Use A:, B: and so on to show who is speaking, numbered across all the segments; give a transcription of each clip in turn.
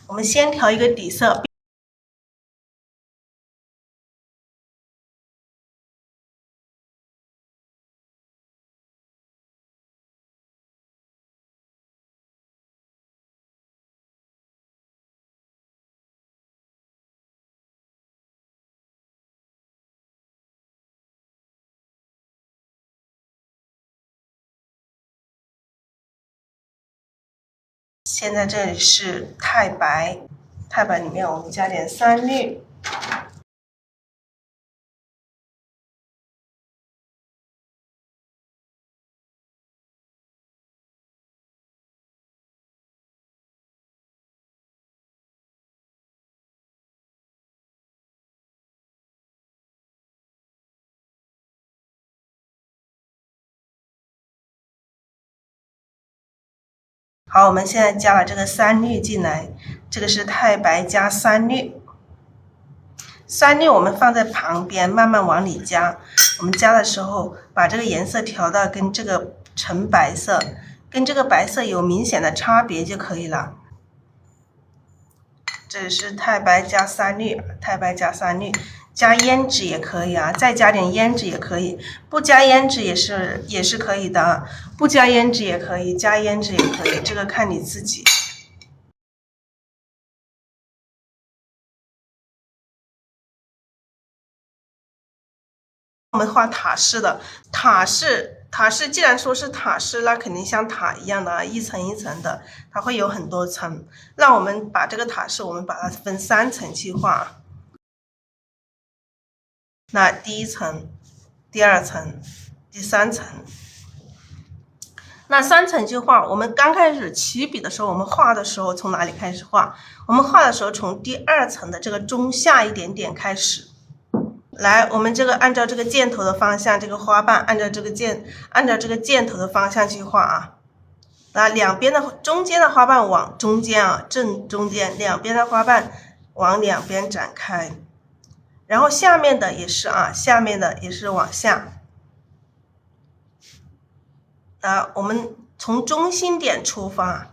A: 我们先调一个底色。现在这里是太白，太白里面我们加点三绿。好，我们现在加了这个三绿进来，这个是太白加三绿。三绿我们放在旁边，慢慢往里加。我们加的时候，把这个颜色调到跟这个橙白色，跟这个白色有明显的差别就可以了。这里是太白加三绿，太白加三绿，加胭脂也可以啊，再加点胭脂也可以，不加胭脂也是可以的，不加胭脂也可以，加胭脂也可以，这个看你自己。我们画塔式的，塔式既然说是塔式，那肯定像塔一样的啊，一层一层的，它会有很多层。那我们把这个塔式，我们把它分3层去画。那第1层、第2层、第3层。那3层去画，我们刚开始起笔的时候，我们画的时候从哪里开始画？我们画的时候从第2层的这个中下一点点开始。来，我们这个按照这个箭头的方向，这个花瓣按照这个箭头的方向去画啊。那两边的中间的花瓣往中间啊，正中间，两边的花瓣往两边展开。然后下面的也是啊，下面的也是往下。我们从中心点出发，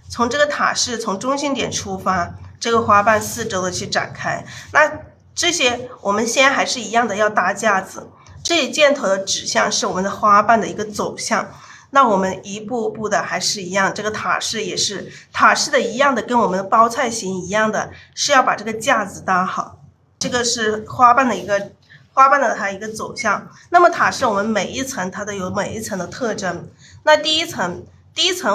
A: 从这个塔式从中心点出发，这个花瓣四周的去展开。那这些我们先还是一样的要搭架子，这里箭头的指向是我们的花瓣的一个走向。那我们一步步的还是一样，这个塔式也是塔式的一样的，跟我们的包菜形一样的，是要把这个架子搭好。这个是花瓣的它一个走向。那么塔式我们每一层它都有每一层的特征。那第一层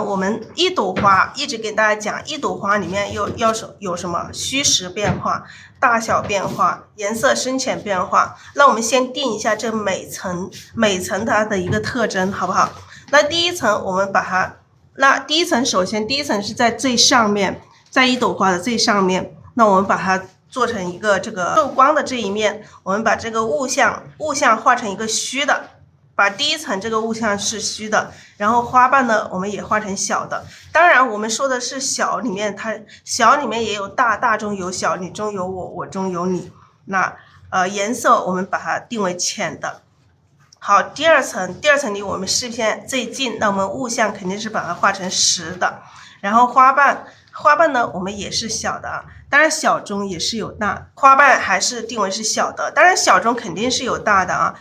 A: 我们一朵花一直给大家讲，一朵花里面有什么虚实变化、大小变化、颜色深浅变化。那我们先定一下这每层它的一个特征，好不好？那第一层我们把它，那第一层首先第一层是在最上面，在一朵花的最上面，那我们把它做成一个这个受光的这一面，我们把这个物象画成一个虚的，把第一层这个物象是虚的，然后花瓣呢我们也画成小的。当然我们说的是小里面，它小里面也有大，大中有小，你中有我，我中有你。那颜色我们把它定为浅的。好，第二层离我们视线最近，那我们物象肯定是把它画成实的。然后花瓣呢我们也是小的啊，当然小中也是有大，花瓣还是定为是小的，当然小中肯定是有大的啊，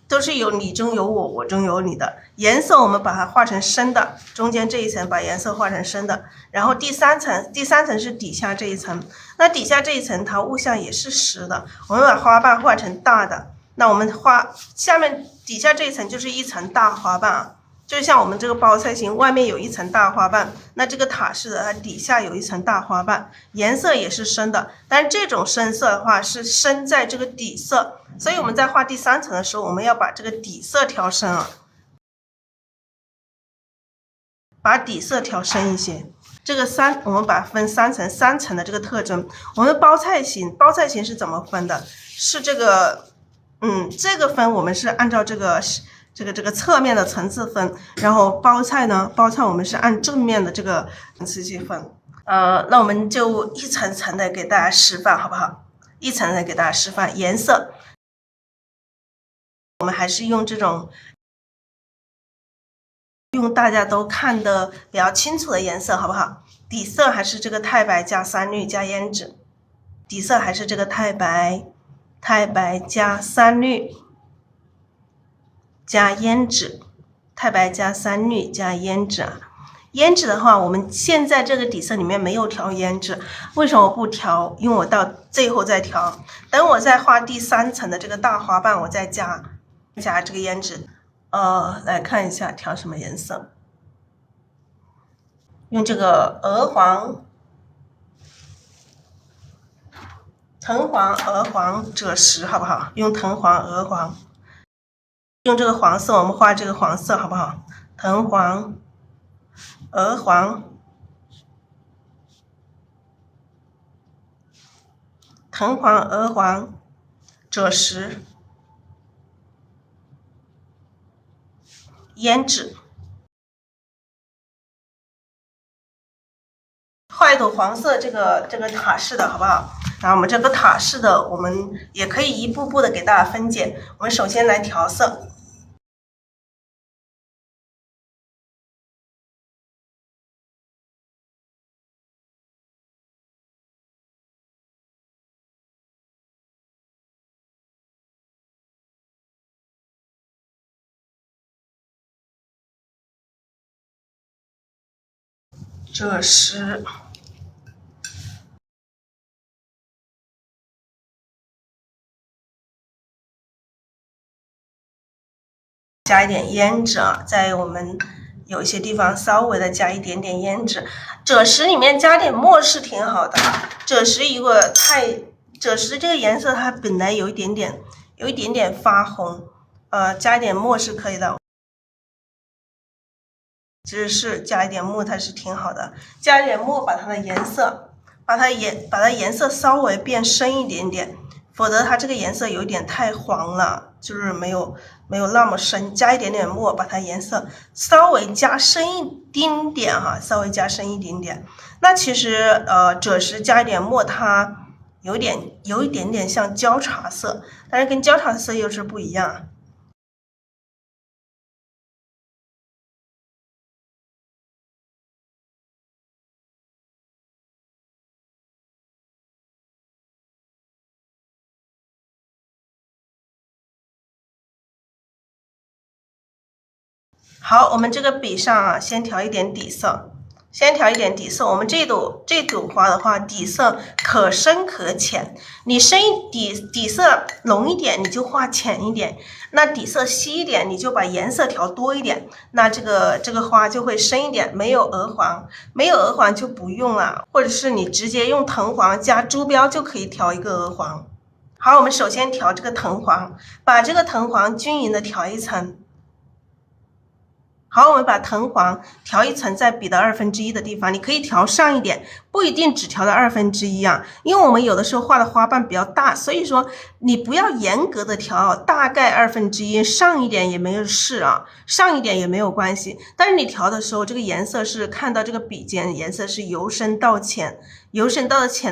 A: 都是有你中有我，我中有你的。颜色我们把它画成深的，中间这一层把颜色画成深的。然后第三层是底下这一层，那底下这一层它物象也是实的，我们把花瓣画成大的。那我们画下面底下这一层就是一层大花瓣啊，就像我们这个包菜形外面有一层大花瓣，那这个塔式的它底下有一层大花瓣，颜色也是深的，但是这种深色的话是深在这个底色，所以我们在画第3层的时候，我们要把这个底色调深啊，把底色调深一些。这个我们把它分3层的这个特征。我们包菜形是怎么分的？是这个这个分我们是按照这个侧面的层次分，然后包菜我们是按正面的这个层次去分。那我们就一层层的给大家示范，好不好？一层层给大家示范颜色，我们还是用这种大家都看得比较清楚的颜色，好不好？底色还是这个太白加3绿加胭脂，底色还是这个太白加3绿加胭脂，太白加3绿加胭脂啊。胭脂的话，我们现在这个底色里面没有调胭脂，为什么不调？因为我到最后再调，等我再画第3层的这个大花瓣，我再加这个胭脂。来看一下调什么颜色，用这个鹅黄、藤黄、鹅黄赭石，好不好？用藤黄、鹅黄，用这个黄色，我们画这个黄色，好不好？藤黄、鹅黄、藤黄、鹅黄赭石、胭脂。画一朵黄色这个塔式的好不好？然后我们这个塔式的，我们也可以一步步的给大家分解。我们首先来调色。赭石。加一点胭脂啊，在我们有一些地方稍微的加一点点胭脂。赭石里面加点墨是挺好的。赭石赭石这个颜色它本来有一点点发红，加一点墨是可以的。其实是加一点墨它是挺好的，加一点墨把它的颜色，把它颜色稍微变深一点点，否则它这个颜色有点太黄了，就是没有那么深。加一点点墨，把它颜色稍微加深一丁点哈，稍微加深一丁点。那其实赭石加一点墨，它有一点点像焦茶色，但是跟焦茶色又是不一样。好，我们这个笔上啊，先调一点底色。我们这朵花的话，底色可深可浅。你底色浓一点，你就画浅一点；那底色稀一点，你就把颜色调多一点。那这个花就会深一点。没有鹅黄就不用了，或者是你直接用藤黄加珠标就可以调一个鹅黄。好，我们首先调这个藤黄，把这个藤黄均匀的调一层。好，我们把藤黄调一层，在笔的1/2的地方，你可以调上一点，不一定只调到1/2啊，因为我们有的时候画的花瓣比较大，所以说你不要严格的调，大概1/2，上一点也没有事啊，上一点也没有关系。但是你调的时候，这个颜色是看到这个笔尖颜色是由深到浅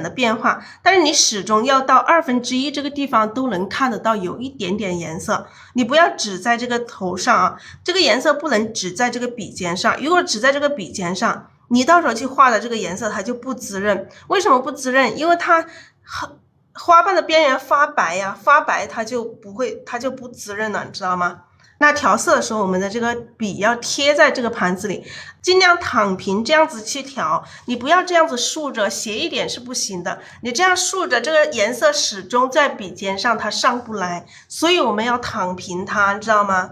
A: 的变化，但是你始终要到1/2这个地方都能看得到有一点点颜色，你不要只在这个头上啊，这个颜色不能只在这个笔尖上，如果只在这个笔尖上，你到时候去画的这个颜色它就不滋润。为什么不滋润？因为它花瓣的边缘发白呀，发白它就不滋润了，你知道吗？那调色的时候，我们的这个笔要贴在这个盘子里，尽量躺平这样子去调，你不要这样子竖着，斜一点是不行的。你这样竖着，这个颜色始终在笔尖上，它上不来，所以我们要躺平它，你知道吗？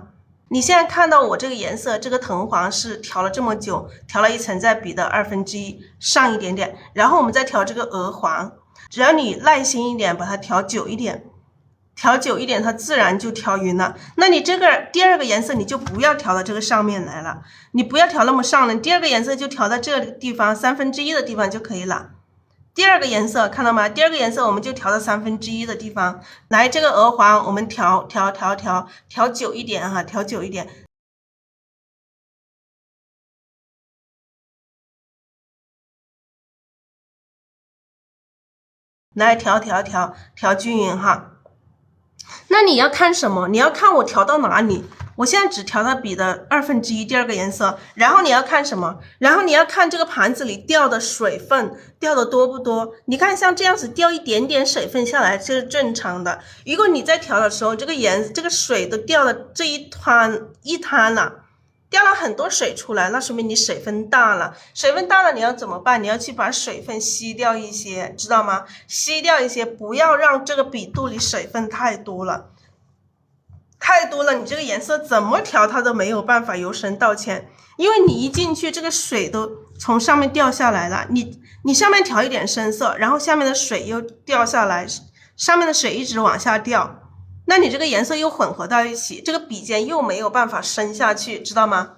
A: 你现在看到我这个颜色，这个藤黄是调了这么久，调了一层在笔的1/2上一点点，然后我们再调这个鹅黄，只要你耐心一点，把它调久一点，它自然就调匀了。那你这个第二个颜色你就不要调到这个上面来了，你不要调那么上了，第二个颜色就调到这个地方1/3的地方就可以了。第二个颜色看到吗？第二个颜色我们就调到1/3的地方。来，这个鹅黄我们调久一点哈，调久一点。来调均匀哈。那你要看什么？你要看我调到哪里？我现在只调到笔的1/2第二个颜色，然后你要看什么？然后你要看这个盘子里掉的水分掉的多不多。你看像这样子掉一点点水分下来，这是正常的。如果你在调的时候，这个水都掉了这一滩了，掉了很多水出来，那说明你水分大了。水分大了你要怎么办？你要去把水分吸掉一些，知道吗？吸掉一些，不要让这个笔肚里水分太多了。太多了，你这个颜色怎么调它都没有办法由深到浅，因为你一进去，这个水都从上面掉下来了。你上面调一点深色，然后下面的水又掉下来，上面的水一直往下掉，那你这个颜色又混合到一起，这个笔尖又没有办法深下去，知道吗？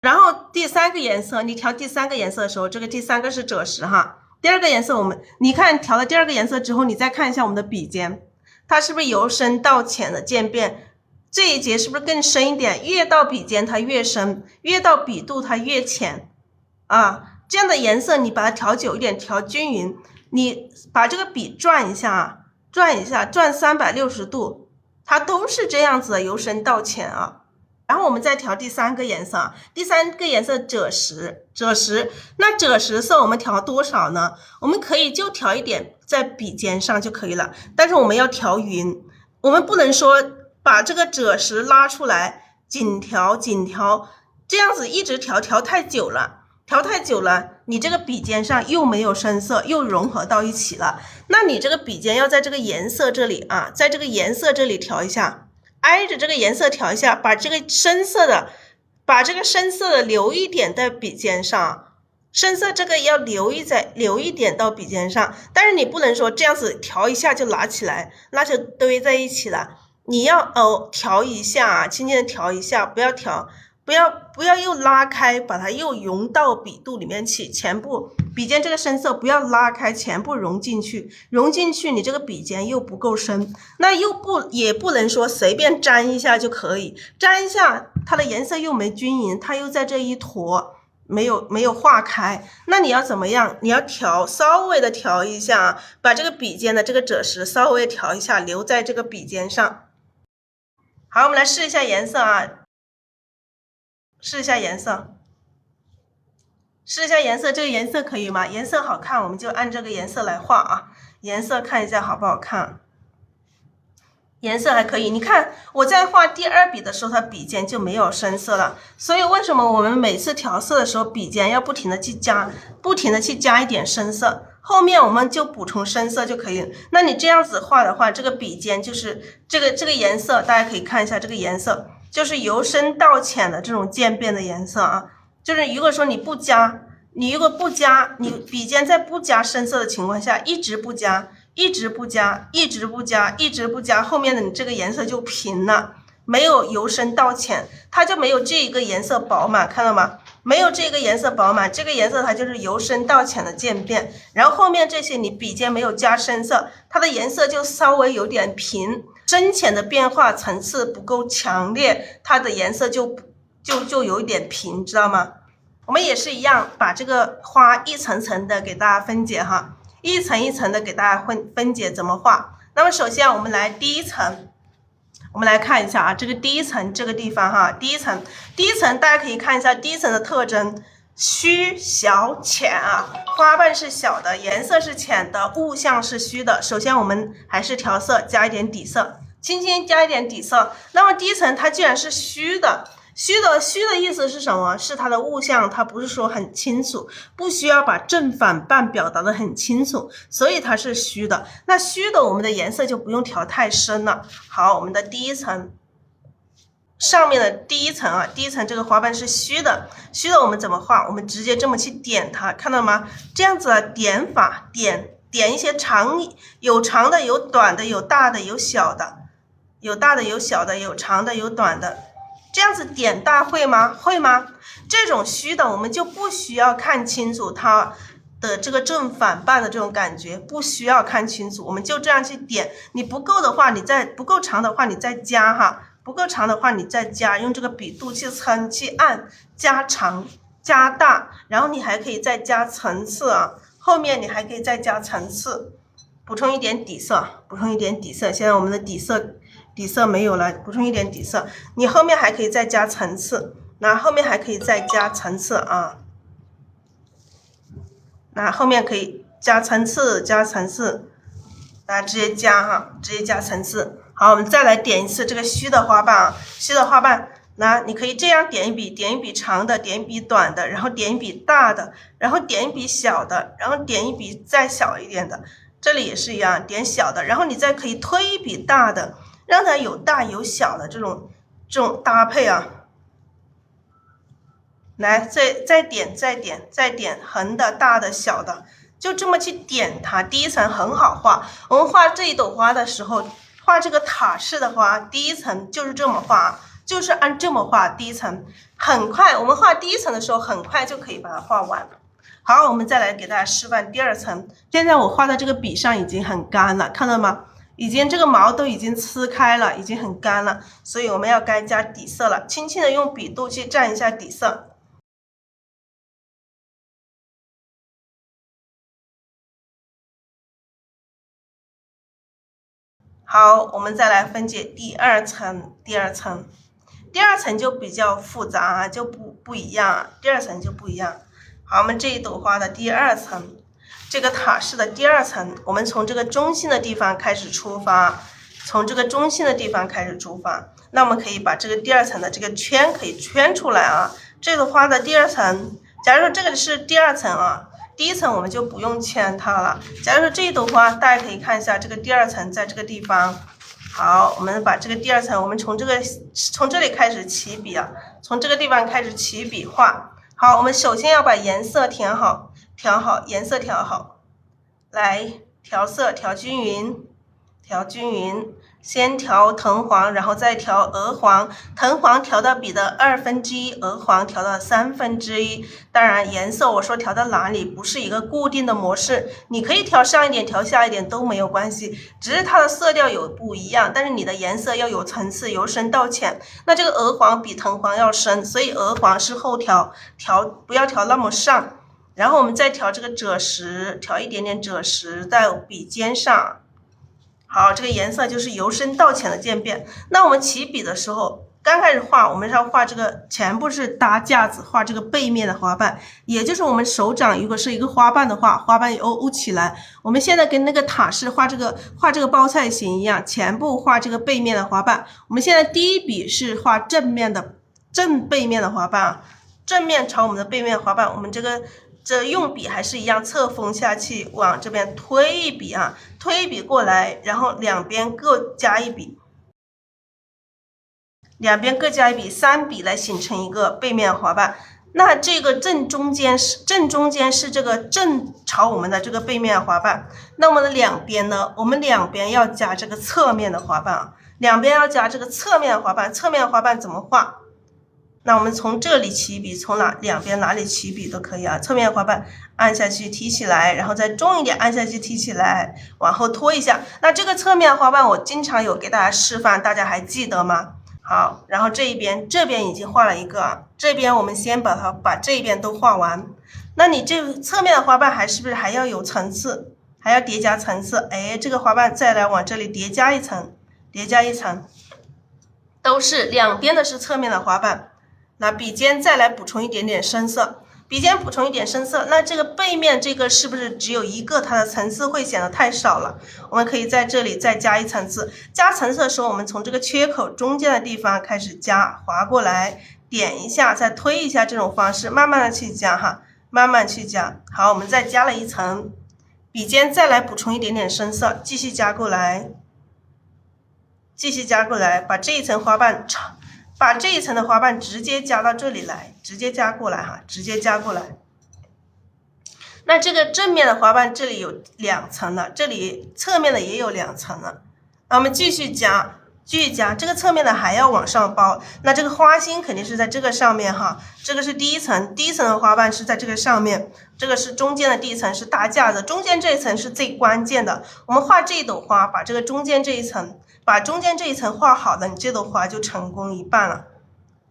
A: 然后第3个颜色，你调第3个颜色的时候，这个第3个是赭石哈。第2个颜色你看调了第2个颜色之后，你再看一下我们的笔尖。它是不是由深到浅的渐变？这一节是不是更深一点？越到笔尖它越深，越到笔肚它越浅啊。这样的颜色你把它调久一点，调均匀，你把这个笔转一下，转360度，它都是这样子的，由深到浅啊。然后我们再调第3个颜色，第3个颜色赭石，那赭石色我们调多少呢？我们可以就调一点在笔尖上就可以了，但是我们要调匀，我们不能说把这个赭石拉出来紧调，这样子一直调太久了，你这个笔尖上又没有深色，又融合到一起了。那你这个笔尖要在这个颜色这里啊，在这个颜色这里调一下。挨着这个颜色调一下，把这个深色的留一点在笔尖上，深色这个要留一点到笔尖上，但是你不能说这样子调一下就拿起来，那就堆在一起了。你要调一下，轻轻的调一下，不要又拉开，把它又融到笔肚里面去，全部笔尖这个深色不要拉开，全部融进去，你这个笔尖又不够深，那也不能说随便沾一下就可以，沾一下它的颜色又没均匀，它又在这一坨没有化开，那你要怎么样？你要稍微的调一下，把这个笔尖的这个赭石稍微调一下，留在这个笔尖上。好，我们来试一下颜色啊。试一下颜色，这个颜色可以吗？颜色好看，我们就按这个颜色来画啊。颜色看一下好不好看？颜色还可以。你看我在画第2笔的时候，它笔尖就没有深色了。所以为什么我们每次调色的时候，笔尖要不停的去加一点深色，后面我们就补充深色就可以。那你这样子画的话，这个笔尖就是这个颜色，大家可以看一下这个颜色。就是由深到浅的这种渐变的颜色啊，就是如果说你如果不加，你笔尖在不加深色的情况下，一直不加，后面的你这个颜色就平了，没有由深到浅，它就没有这一个颜色饱满，看到吗？没有这个颜色饱满，这个颜色它就是由深到浅的渐变，然后后面这些你笔尖没有加深色，它的颜色就稍微有点平。深浅的变化层次不够强烈，它的颜色就有一点平，知道吗？我们也是一样，把这个花一层层的给大家分解哈，一层一层的给大家分解怎么画。那么首先我们来第一层，我们来看一下啊，这个第一层这个地方哈，第一层大家可以看一下第一层的特征，虚小浅啊，花瓣是小的，颜色是浅的，物象是虚的。首先我们还是调色，加一点底色，轻轻加一点底色。那么第一层它既然是虚的意思是什么？是它的物象它不是说很清楚，不需要把正反半表达的很清楚，所以它是虚的。那虚的我们的颜色就不用调太深了。好，我们的第一层上面的第一层啊，第一层这个花瓣是虚的我们怎么画？我们直接这么去点它，看到吗？这样子的点法，点一些有长的，有短的，有大的，有小的，有大的，有小的，有长的，有短的，这样子点大会吗？会吗？这种虚的我们就不需要看清楚它的这个正反半的这种感觉，不需要看清楚，我们就这样去点。你不够的话，不够长的话，你再加哈。不够长的话，你再加，用这个笔肚去撑去按，加长加大，然后你还可以再加层次啊，后面你还可以再加层次，补充一点底色，现在我们的底色底色没有了，补充一点底色。你后面还可以再加层次，那后面还可以再加层次啊。那后面可以加层次，加层次，那直接加哈，直接加层次。好，我们再来点一次这个虚的花瓣啊，虚的花瓣，那你可以这样点一笔，点一笔长的，点一笔短的，然后点一笔大的，然后点一笔小的，然后点一笔再小一点的，这里也是一样，点小的，然后你再可以推一笔大的，让它有大有小的这种搭配啊。来，再点横的、大的、小的，就这么去点它。第一层很好画，我们画这一朵花的时候，画这个塔式的花，第一层就是这么画，就是按这么画。第一层很快，我们画第一层的时候，很快就可以把它画完。好，我们再来给大家示范第二层。现在我画的这个笔上已经很干了，看到吗？已经这个毛都已经呲开了，已经很干了，所以我们要该加底色了。轻轻的用笔肚去蘸一下底色。好，我们再来分解第二层，第二层就比较复杂啊，就不一样，第二层就不一样。好，我们这一朵花的第二层，这个塔式的第二层，我们从这个中心的地方开始出发，从这个中心的地方开始出发。那我们可以把这个第二层的这个圈可以圈出来啊。这朵花的第二层，假如说这个是第二层啊。第一层我们就不用圈它了。假如说这一朵花，大家可以看一下这个第二层在这个地方。好，我们把这个第二层，我们从这里开始起笔啊，从这个地方开始起笔画。好，我们首先要把颜色调好，颜色调好，来调色，调均匀。先调藤黄，然后再调鹅黄，藤黄调到笔的1/2，鹅黄调到1/3。当然，颜色我说调到哪里不是一个固定的模式，你可以调上一点，调下一点都没有关系，只是它的色调有不一样，但是你的颜色要有层次，由深到浅。那这个鹅黄比藤黄要深，所以鹅黄是后调，不要调那么上。然后我们再调这个赭石，调一点点赭石在笔尖上。好，这个颜色就是由深到浅的渐变。那我们起笔的时候，刚开始画，我们是要画这个全部是搭架子，画这个背面的花瓣，也就是我们手掌如果是一个花瓣的话，花瓣勾起来。我们现在跟那个塔式画这个包菜形一样，全部画这个背面的花瓣。我们现在第一笔是画正背面的花瓣啊，正面朝我们的背面花瓣，我们这用笔还是一样，侧锋下去往这边推一笔啊，推一笔过来，然后两边各加一笔，3笔来形成一个背面花瓣。那这个正中间是这个正朝我们的这个背面花瓣。那我们的两边呢，我们两边要加这个侧面的花瓣啊，两边要加这个侧面花瓣。侧面花瓣怎么画？那我们从这里起笔，从两边哪里起笔都可以啊。侧面花瓣按下去提起来，然后再重一点按下去提起来，往后拖一下。那这个侧面花瓣我经常有给大家示范，大家还记得吗？好，然后这边已经画了一个，这边我们先把这一边都画完。那你这侧面的花瓣是不是还要有层次，还要叠加层次？哎，这个花瓣再来往这里叠加一层，都是两边的是侧面的花瓣。那笔尖再来补充一点点深色，那这个背面这个是不是只有一个，它的层次会显得太少了？我们可以在这里再加一层次。加层次的时候，我们从这个缺口中间的地方开始加，划过来，点一下，再推一下，这种方式慢慢的去加哈，慢慢去加。好，我们再加了一层，笔尖再来补充一点点深色，继续加过来，把这一层花瓣把这一层的花瓣直接加到这里来，直接加过来。那这个正面的花瓣这里有2层了，这里侧面的也有2层了。那我们继续加，这个侧面的还要往上包。那这个花心肯定是在这个上面哈，这个是第一层的花瓣是在这个上面，这个是中间的第一层是大架子，中间这一层是最关键的。我们画这一朵花，把中间这一层画好了，你这朵花就成功一半了。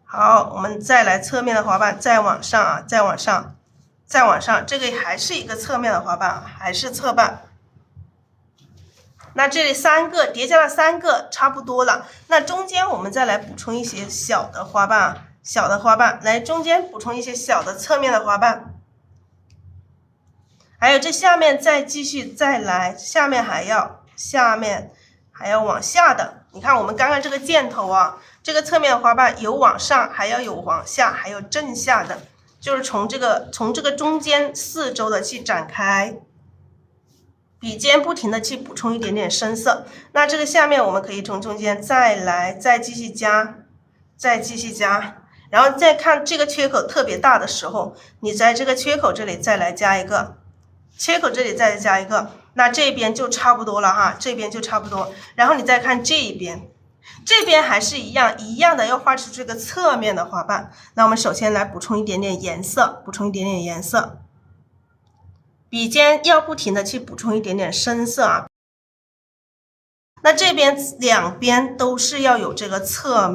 A: 好，我们再来侧面的花瓣，再往上，这个还是一个侧面的花瓣，还是侧瓣。那这里3个叠加了3个，差不多了。那中间我们再来补充一些小的花瓣啊，小的花瓣，来中间补充一些小的侧面的花瓣。还有这下面再继续再来，下面还要往下的。你看我们刚刚这个箭头啊，这个侧面花瓣有往上，还要有往下，还有正下的，就是从这个中间4周的去展开。笔尖不停的去补充一点点深色。那这个下面我们可以从中间再继续加，然后再看这个缺口特别大的时候，你在这个缺口这里再来加一个，那这边就差不多了哈，这边就差不多。然后你再看这一边，这边还是一样的要画出这个侧面的花瓣。那我们首先来补充一点点颜色，笔尖要不停的去补充一点点深色啊。那这边两边都是要有这个侧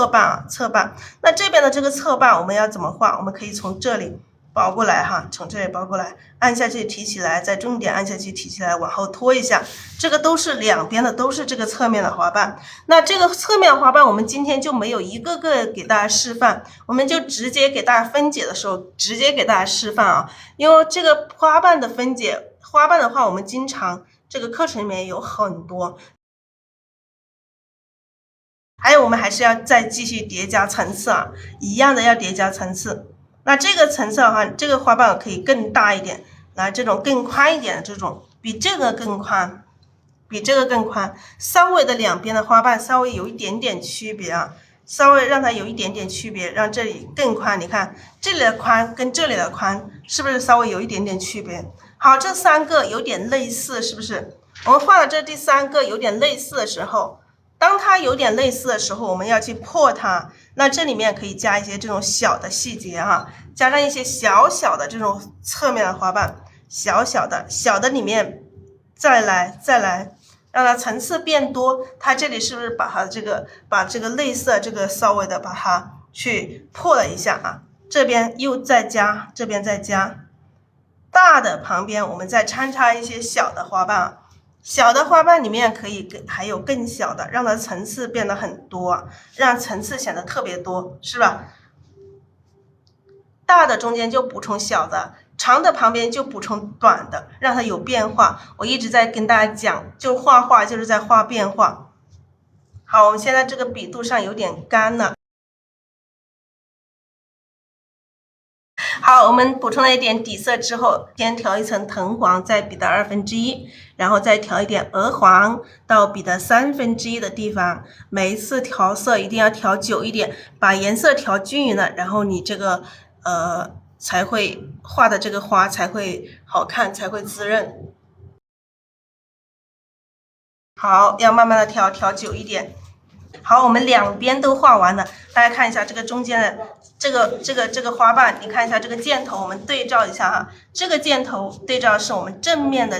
A: 瓣。那这边的这个侧瓣我们要怎么画？我们可以从这里包过来哈，从这里包过来，按下去提起来，再重点按下去提起来，往后拖一下，这个都是两边的都是这个侧面的花瓣。那这个侧面的花瓣我们今天就没有一个个给大家示范，我们就直接给大家分解的时候直接给大家示范啊。因为这个花瓣的分解，花瓣的话我们经常这个课程里面有很多，还有我们还是要再继续叠加层次啊，一样的要叠加层次。那这个层次的话，这个花瓣可以更大一点，来这种更宽一点的这种，比这个更宽，稍微的两边的花瓣稍微有一点点区别啊，稍微让它有一点点区别，让这里更宽。你看这里的宽跟这里的宽是不是稍微有一点点区别？好，这3个有点类似，是不是？我们画了这第3个有点类似的时候，当它有点类似的时候，我们要去破它。那这里面可以加一些这种小的细节哈，加上一些小的这种侧面的花瓣，小的里面再来让它层次变多。它这里是不是把这个类似这个稍微的把它去破了一下啊？这边又再加，这边再加，大的旁边我们再穿插一些小的花瓣啊。小的花瓣里面可以还有更小的，让它层次变得很多，让层次显得特别多，是吧？大的中间就补充小的，长的旁边就补充短的，让它有变化。我一直在跟大家讲，就画画就是在画变化。好，我们现在这个笔肚上有点干了。好，我们补充了一点底色之后，先调一层藤黄在笔的1/2，然后再调一点鹅黄到笔的1/3的地方。每一次调色一定要调久一点，把颜色调均匀了，然后你这个才会画的这个花才会好看，才会滋润。好，要慢慢的调久一点。好，我们两边都画完了，大家看一下这个中间的这个花瓣，你看一下这个箭头，我们对照一下哈，这个箭头对照是我们正面，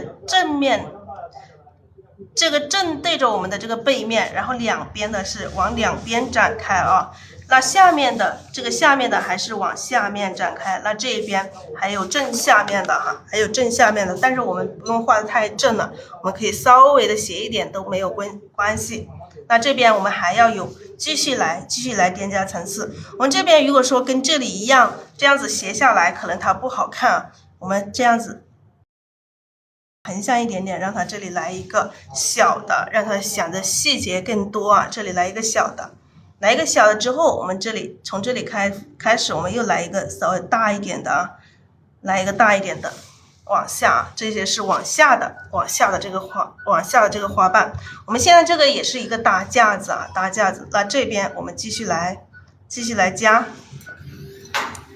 A: 这个正对着我们的这个背面，然后两边的是往两边展开啊。那下面的还是往下面展开，那这边还有正下面的哈，但是我们不用画的太正了，我们可以稍微的斜一点都没有关系。那这边我们还要有继续来叠加层次。我们这边如果说跟这里一样，这样子斜下来可能它不好看啊，我们这样子横向一点点，让它这里来一个小的，让它显得细节更多啊。这里来一个小的，之后，我们从这里开始，我们又来一个稍微大一点的啊，来一个大一点的。往下，这些是往下的这个花瓣。我们现在这个也是一个大架子啊，那这边我们继续来加，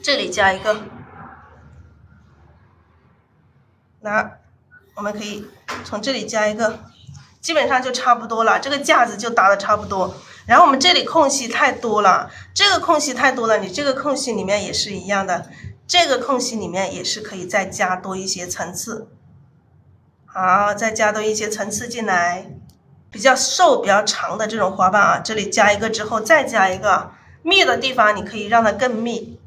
A: 这里加一个，那我们可以从这里加一个，基本上就差不多了，这个架子就搭的差不多。然后我们这里空隙太多了，你这个空隙里面也是一样的。这个空隙里面也是可以再加多一些层次，好，再加多一些层次进来，比较瘦比较长的这种花瓣啊，这里加一个之后再加一个，密的地方你可以让它更密，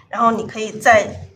A: 然后你可以再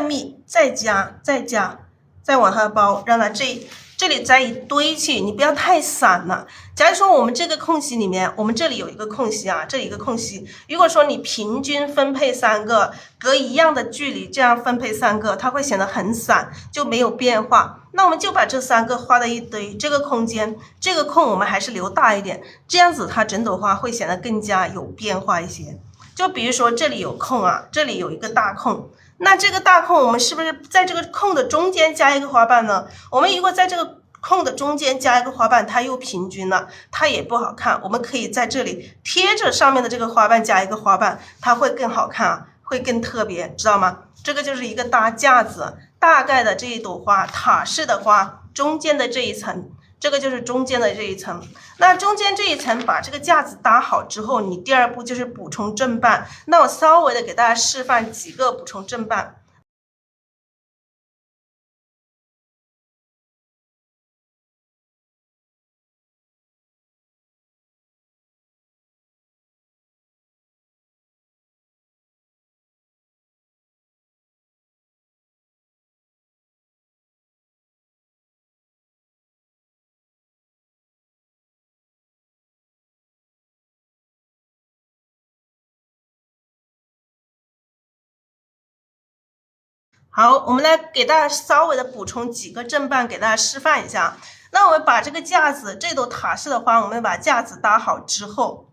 A: 密，再加，再往下包，让它这这里在一堆去，你不要太散了。假如说我们这个空隙里面，我们这里有一个空隙啊，这里一个空隙，如果说你平均分配3个，隔一样的距离这样分配3个，它会显得很散，就没有变化。那我们就把这3个画在一堆，这个空间这个空我们还是留大一点，这样子它整朵花会显得更加有变化一些。就比如说这里有空啊，这里有一个大空。那这个大空我们是不是在这个空的中间加一个花瓣呢？我们如果在这个空的中间加一个花瓣，它又平均了，它也不好看。我们可以在这里贴着上面的这个花瓣加一个花瓣，它会更好看啊，会更特别，知道吗？这个就是一个搭架子，大概的这一朵花，塔式的花中间的这一层。这个就是中间的这一层，那中间这一层把这个架子搭好之后，你第2步就是补充正瓣。那我稍微的给大家示范几个补充正瓣。好，我们来给大家稍微的补充几个正瓣，给大家示范一下。那我们把这个架子，这朵塔式的花，我们把架子搭好之后，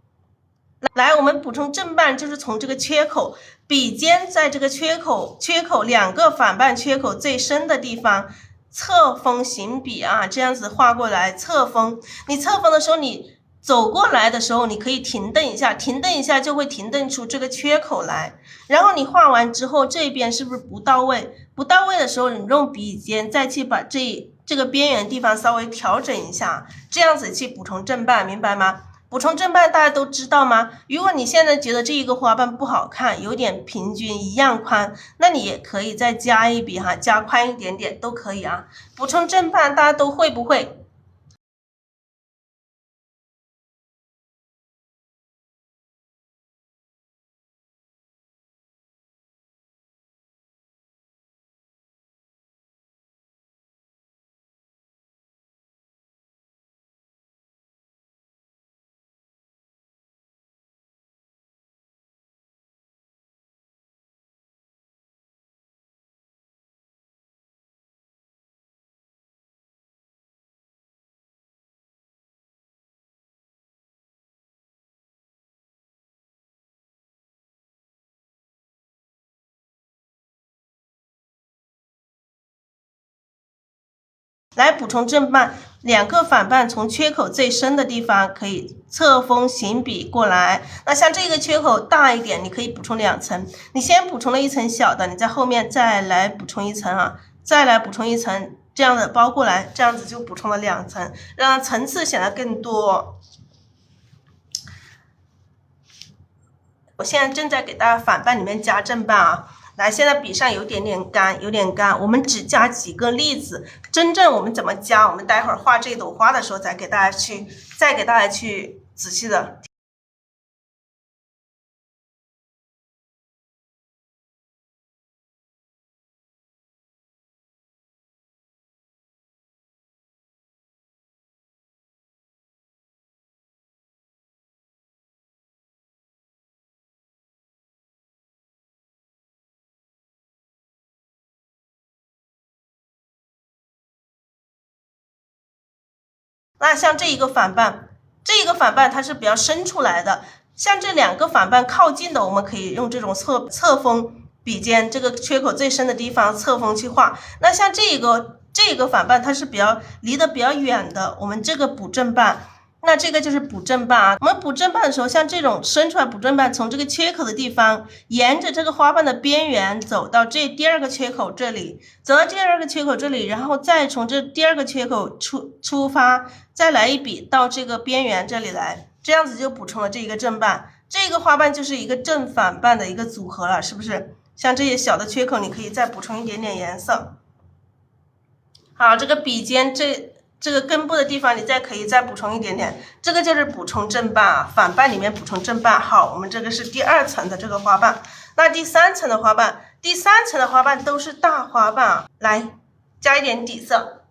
A: 来，我们补充正瓣，就是从这个缺口，笔尖在这个缺口2个反瓣缺口最深的地方，侧锋行笔啊，这样子画过来，侧锋。你侧锋的时候，你走过来的时候，你可以停顿一下，停顿一下就会停顿出这个缺口来。然后你画完之后，这边是不是不到位？不到位的时候，你用笔尖再去把这个边缘地方稍微调整一下，这样子去补充正瓣，明白吗？补充正瓣大家都知道吗？如果你现在觉得这一个花瓣不好看，有点平均一样宽，那你也可以再加一笔哈，加宽一点点都可以啊。补充正瓣大家都会不会？来补充正瓣，2个反瓣从缺口最深的地方可以侧锋行笔过来。那像这个缺口大一点，你可以补充2层。你先补充了1层小的，你在后面再来补充1层啊，再来补充1层，这样的包过来，这样子就补充了2层，让层次显得更多。我现在正在给大家反瓣里面加正瓣啊。来，现在笔上有点干，我们只加几个例子，真正我们怎么加，我们待会儿画这朵花的时候再给大家去仔细的。那像这一个反瓣，它是比较伸出来的，像这2个反瓣靠近的，我们可以用这种侧锋笔尖这个缺口最深的地方侧锋去画。那像这个反瓣它是离得比较远的，我们这个补正瓣。那这个就是补正瓣啊。我们补正瓣的时候，像这种伸出来补正瓣，从这个缺口的地方，沿着这个花瓣的边缘走到这第2个缺口这里，然后再从这第2个缺口出发，再来一笔到这个边缘这里来，这样子就补充了这一个正瓣。这个花瓣就是一个正反瓣的一个组合了，是不是？像这些小的缺口，你可以再补充一点点颜色。好，这个笔尖这个根部的地方，你可以再补充一点点，这个就是补充正瓣啊，反瓣里面补充正瓣。好，我们这个是第2层的这个花瓣。那第3层的花瓣，都是大花瓣啊，来加一点底色。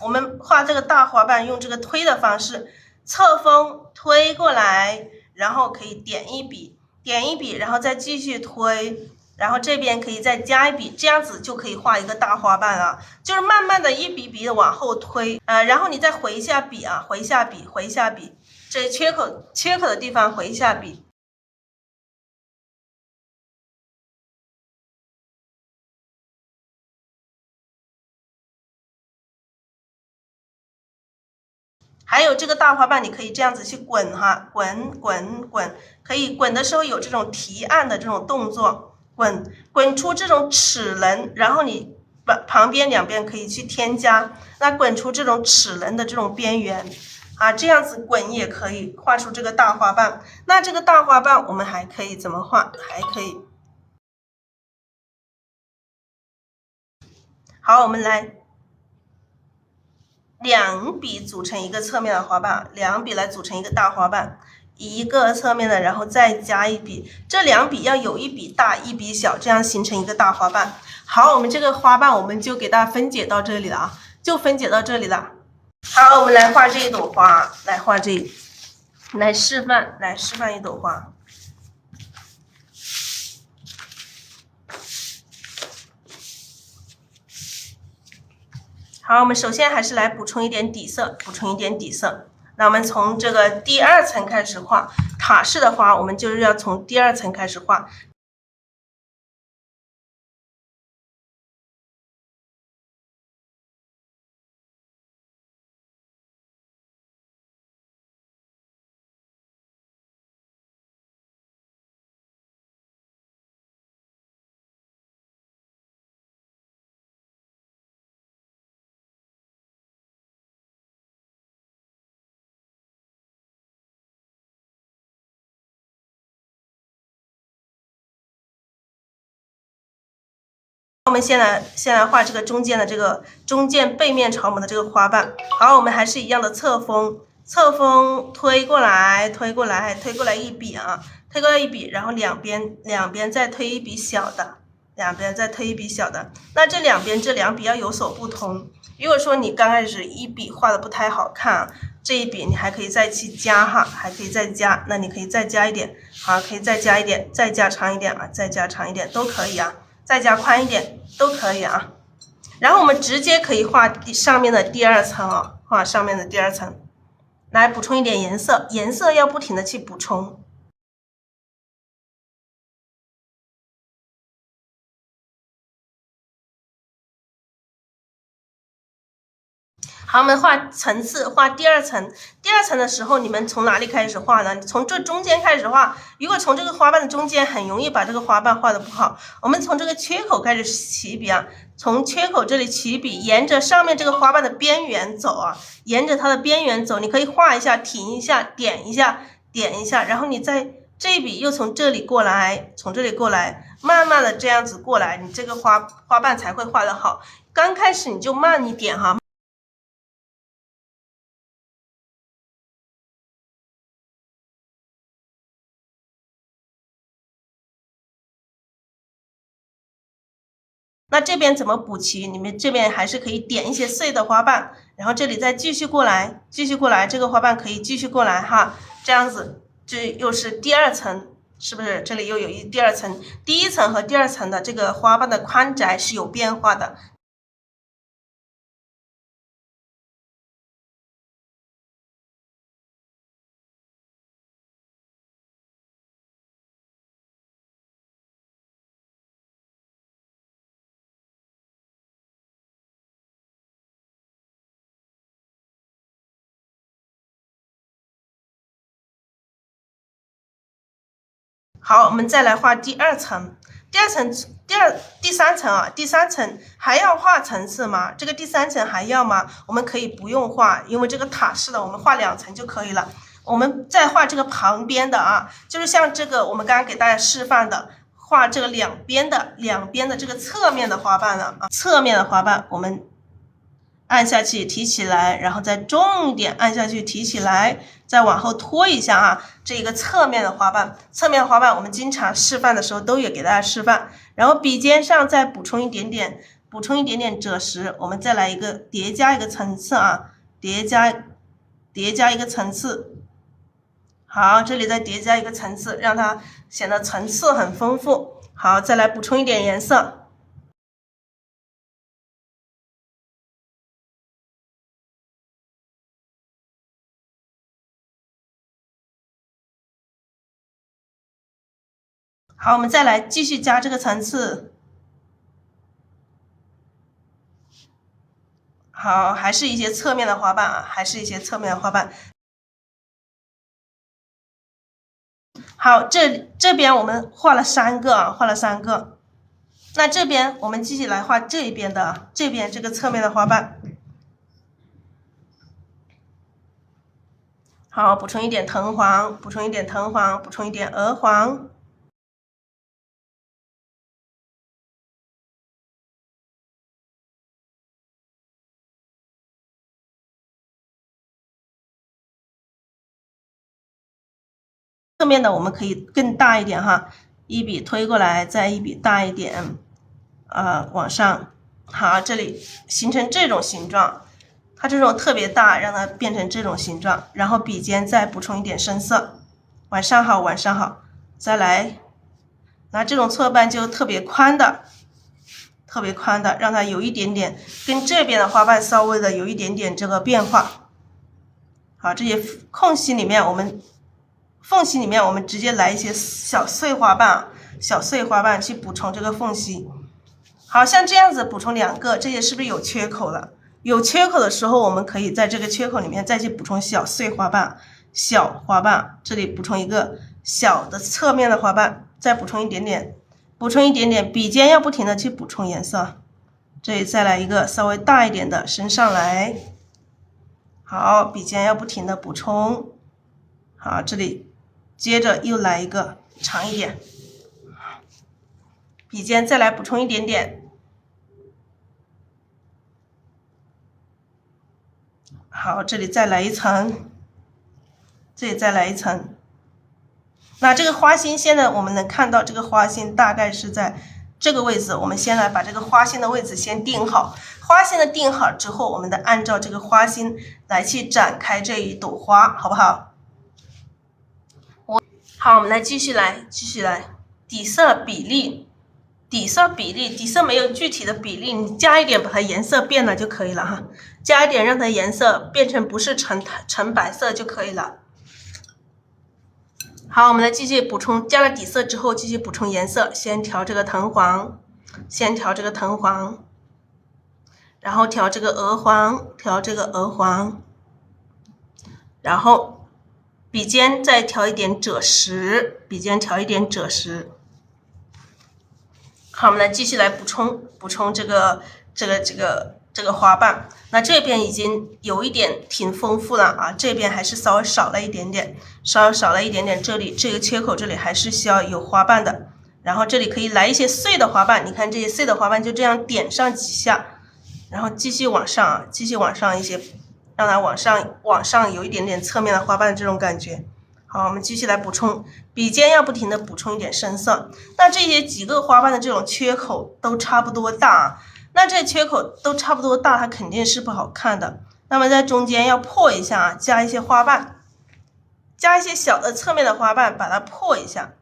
A: 我们画这个大花瓣用这个推的方式，侧锋推过来，然后可以点一笔，然后再继续推，然后这边可以再加一笔，这样子就可以画一个大花瓣了。就是慢慢的一笔笔的往后推，然后你再回一下笔啊，回一下笔，这缺口的地方回一下笔。还有这个大花瓣，你可以这样子去滚哈，滚，可以滚的时候有这种提按的这种动作，滚出这种齿轮，然后你旁边两边可以去添加，那滚出这种齿轮的这种边缘啊，这样子滚也可以画出这个大花瓣。那这个大花瓣我们还可以怎么画？还可以，好，我们来。两笔组成一个侧面的花瓣，两笔来组成一个大花瓣，一个侧面的，然后再加一笔，这两笔要有一笔大一笔小，这样形成一个大花瓣。好，我们这个花瓣我们就给大家分解到这里了啊，就分解到这里了。好，我们来画这一朵花，来示范一朵花。好，我们首先还是来补充一点底色，那我们从这个第二层开始画塔式的花，我们就是要从第二层开始画。我们先来画这个中间的背面朝门的这个花瓣。好，我们还是一样的侧锋推过来一笔啊，然后两边再推一笔小的，那这两笔要有所不同。如果说你刚开始一笔画的不太好看，这一笔你还可以再去加哈，那你可以再加一点，好，可以再加一点，再加长一点啊，都可以啊。再加宽一点都可以啊，然后我们直接可以画上面的第二层啊，来补充一点颜色，要不停的去补充。好，我们画层次，画第二层的时候，你们从哪里开始画呢？从这中间开始画。如果从这个花瓣的中间，很容易把这个花瓣画的不好。我们从这个缺口开始起笔啊，从缺口这里起笔，沿着上面这个花瓣的边缘走啊，沿着它的边缘走，你可以画一下，停一下，点一下，然后你再这一笔又从这里过来，慢慢的这样子过来，你这个花瓣才会画得好。刚开始你就慢一点哈。那这边怎么补齐？你们这边还是可以点一些碎的花瓣，然后这里再继续过来，这个花瓣可以继续过来哈，这样子这又是第二层，是不是？这里又有第二层，第一层和第二层的这个花瓣的宽窄是有变化的。好，我们再来画第二层，第三层啊，第三层还要画层次吗？这个第三层还要吗？我们可以不用画，因为这个塔式的我们画2层就可以了。我们再画这个旁边的啊，就是像这个我们刚刚给大家示范的，画这个两边的这个侧面的花瓣了啊，侧面的花瓣我们按下去提起来，然后再重一点按下去提起来，再往后拖一下啊，这一个侧面的花瓣，我们经常示范的时候都有给大家示范。然后笔尖上再补充一点点补充一点点赭石，我们再来一个叠加一个层次啊，叠加一个层次。好，这里再叠加一个层次，让它显得层次很丰富。好，再来补充一点颜色。好，我们再来继续加这个层次。好，还是一些侧面的花瓣啊，还是一些侧面的花瓣。好，这边我们画了3个啊，画了3个。那这边我们继续来画这一边的，这边这个侧面的花瓣。好，补充一点藤黄，补充一点藤黄，补充一点鹅黄。侧面的我们可以更大一点哈，一笔推过来，再一笔大一点，往上。好，这里形成这种形状，它这种特别大，让它变成这种形状，然后笔尖再补充一点深色。晚上好，晚上好，再来，那这种错瓣就特别宽的，让它有一点点跟这边的花瓣稍微的有一点点这个变化。好，这些缝隙里面我们直接来一些小碎花瓣，去补充这个缝隙。好像这样子补充2个，这些是不是有缺口了？有缺口的时候，我们可以在这个缺口里面再去补充小碎花瓣、小花瓣。这里补充一个小的侧面的花瓣，再补充一点点，笔尖要不停的去补充颜色。这里再来一个稍微大一点的升上来。好，笔尖要不停的补充。好，这里接着又来一个长一点，笔尖再来补充一点点。好，这里再来一层，这里再来一层。那这个花心现在我们能看到，这个花心大概是在这个位置。我们先来把这个花心的位置先定好。花心的定好之后，我们再按照这个花心来去展开这一朵花，好不好？好，我们来继续来，底色比例，底色没有具体的比例，你加一点把它颜色变了就可以了哈，加一点让它颜色变成不是橙白色就可以了。好，我们来继续补充，加了底色之后继续补充颜色，先调这个藤黄，然后调这个鹅黄，然后笔尖再调一点赭石，好，我们来继续来补充这个花瓣。那这边已经有一点挺丰富了啊，这边还是稍微少了一点点，这里这个缺口这里还是需要有花瓣的。然后这里可以来一些碎的花瓣，你看这些碎的花瓣就这样点上几下，然后继续往上一些，让它往上有一点点侧面的花瓣的这种感觉。好，我们继续来补充，笔尖要不停的补充一点深色。那这些几个花瓣的这种缺口都差不多大，那这缺口都差不多大，它肯定是不好看的。那么在中间要破一下，加一些花瓣，加一些小的侧面的花瓣，把它破一下，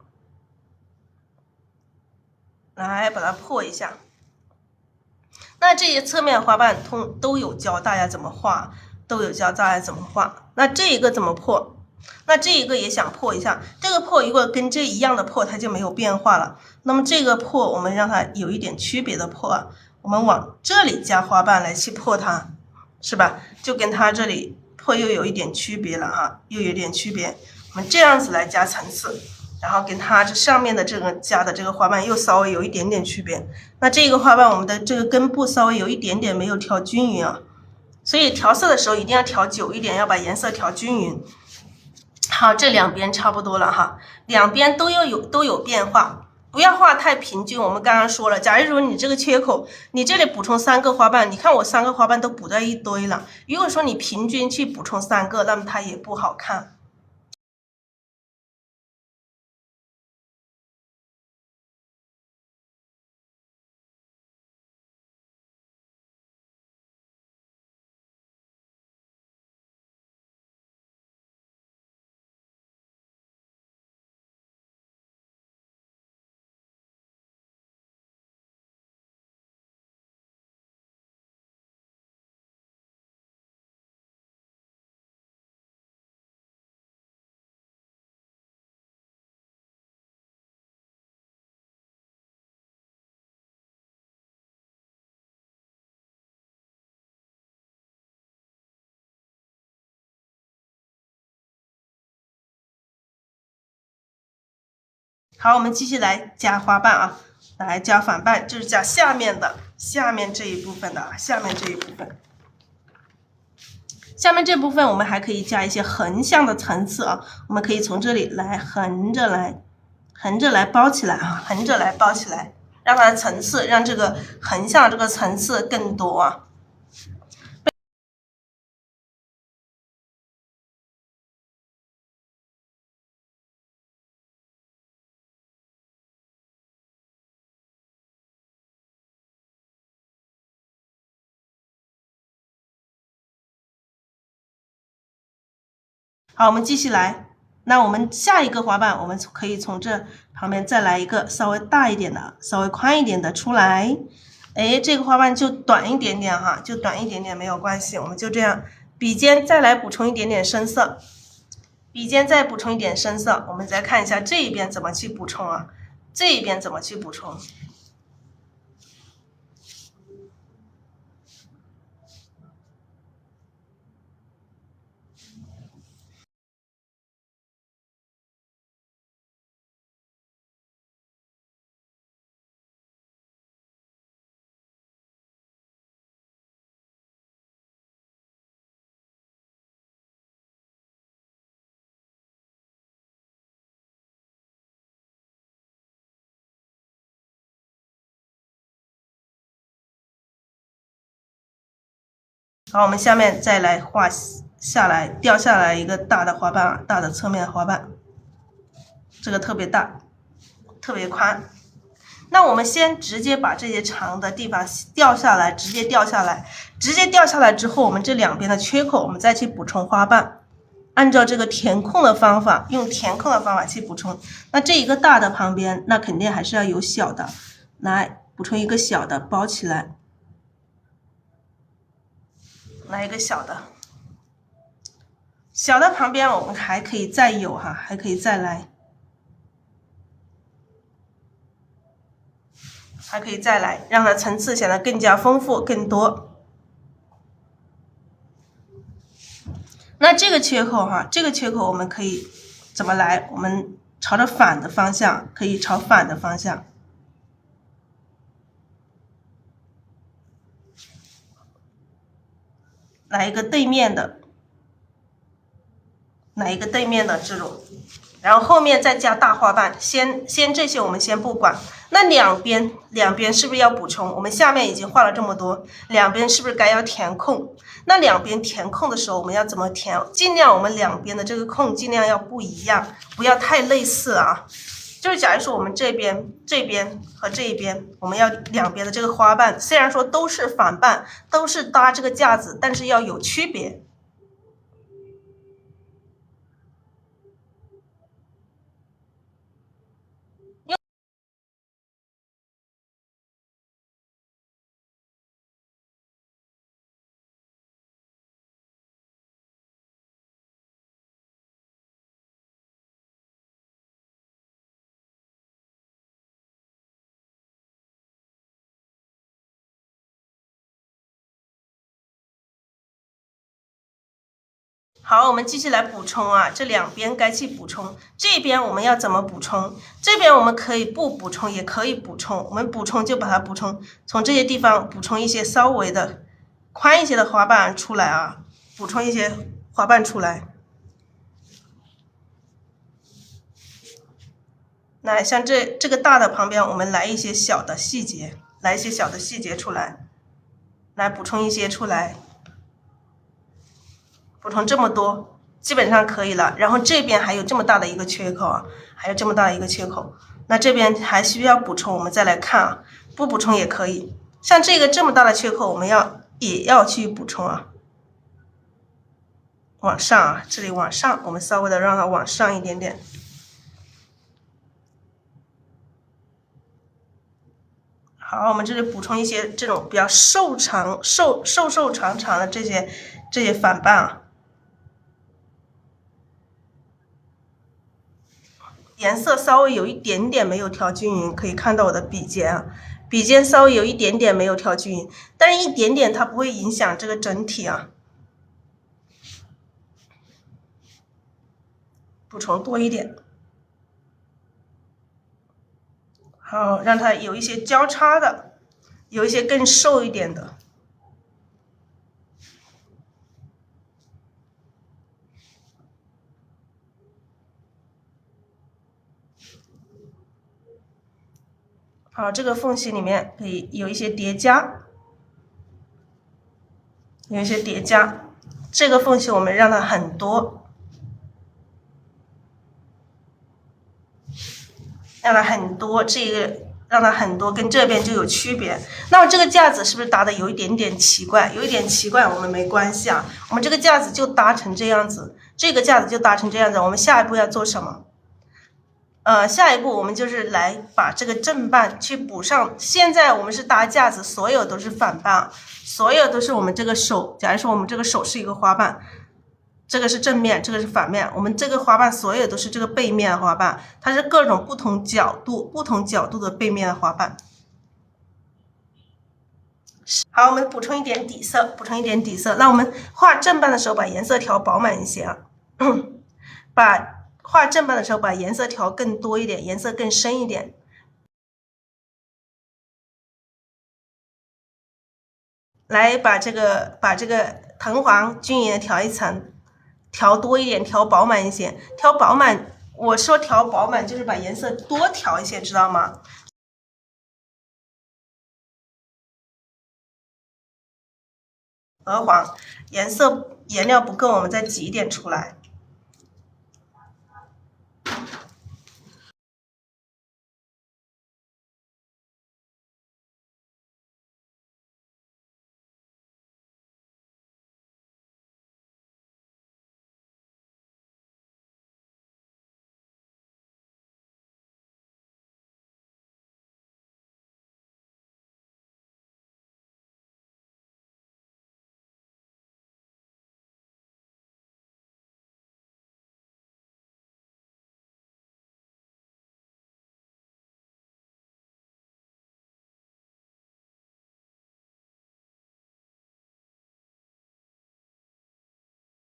A: 来把它破一下。那这些侧面花瓣都有教大家怎么画，那这一个怎么破？那这一个也想破一下，这个破如果跟这一样的破，它就没有变化了。那么这个破，我们让它有一点区别的破，我们往这里加花瓣来去破它，是吧？就跟它这里破又有一点区别了哈，我们这样子来加层次，然后跟它这上面的这个加的这个花瓣又稍微有一点点区别。那这个花瓣我们的这个根部稍微有一点点没有调均匀啊，所以调色的时候一定要调久一点，要把颜色调均匀。好，这两边差不多了哈，两边都有变化，不要画太平均。我们刚刚说了，假如说你这个缺口，你这里补充3个花瓣，你看我3个花瓣都补在一堆了。如果说你平均去补充3个，那么它也不好看。好，我们继续来加花瓣啊，来加反瓣，就是加下面这一部分的啊，下面这一部分。下面这部分我们还可以加一些横向的层次啊，我们可以从这里来横着来包起来啊，横着来包起来，让它的层次，让这个横向这个层次更多啊。好，我们继续来。那我们下一个花瓣，我们可以从这旁边再来一个稍微大一点的、稍微宽一点的出来。哎，这个花瓣就短一点点哈，就短一点点没有关系，我们就这样。笔尖再来补充一点点深色，笔尖再补充一点深色。我们再看一下这一边怎么去补充啊？这一边怎么去补充？好，我们下面再来画下来，掉下来一个大的花瓣啊，大的侧面花瓣，这个特别大，特别宽。那我们先直接把这些长的地方掉下来，直接掉下来之后，我们这两边的缺口，我们再去补充花瓣。按照这个填空的方法，用填空的方法去补充。那这一个大的旁边，那肯定还是要有小的，来补充一个小的包起来。来一个小的，小的旁边我们还可以再有哈，还可以再来，让它层次显得更加丰富更多。那这个缺口哈，这个缺口我们可以怎么来？我们朝着反的方向，可以朝反的方向。来一个对面的，来一个对面的这种，然后后面再加大花瓣。先这些我们先不管。那两边是不是要补充？我们下面已经画了这么多，两边是不是该要填空？那两边填空的时候，我们要怎么填？尽量我们两边的这个空尽量要不一样，不要太类似啊。就是假如说我们这边和这一边，我们要两边的这个花瓣，虽然说都是反瓣，都是搭这个架子，但是要有区别。好，我们继续来补充啊，这两边该去补充。这边我们要怎么补充？这边我们可以不补充，也可以补充。我们补充就把它补充，从这些地方补充一些稍微的宽一些的花瓣出来啊，补充一些花瓣出来。那像这个大的旁边，我们来一些小的细节，出来，来补充一些出来。补充这么多，基本上可以了。然后这边还有这么大的一个缺口啊，那这边还需要补充，我们再来看啊，不补充也可以。像这个这么大的缺口，我们也要去补充啊，往上啊，这里往上，我们稍微的让它往上一点点。好，我们这里补充一些这种比较瘦长的这些反瓣啊。颜色稍微有一点点没有调均匀，可以看到我的笔尖啊，笔尖稍微有一点点没有调均匀，但是一点点它不会影响这个整体啊。补充多一点。好，让它有一些交叉的，有一些更瘦一点的。好，这个缝隙里面可以有一些叠加，有一些叠加。这个缝隙我们让它很多，让它很多，这个让它很多，跟这边就有区别。那么这个架子是不是搭的有一点点奇怪？有一点奇怪，我们没关系啊，我们这个架子就搭成这样子，这个架子就搭成这样子。我们下一步要做什么？下一步我们就是来把这个正半去补上。现在我们是搭架子，所有都是反半，所有都是我们这个手。假如说我们这个手是一个花瓣，这个是正面，这个是反面。我们这个花瓣所有都是这个背面花瓣，它是各种不同角度的背面花瓣。好，我们补充一点底色，那我们画正半的时候，把颜色调饱满一些啊，画正半的时候，把颜色调更多一点，颜色更深一点。来把这个藤黄均匀的调一层，调多一点，调饱满一些。调饱满，我说调饱满就是把颜色多调一些，知道吗？鹅黄颜料不够，我们再挤一点出来。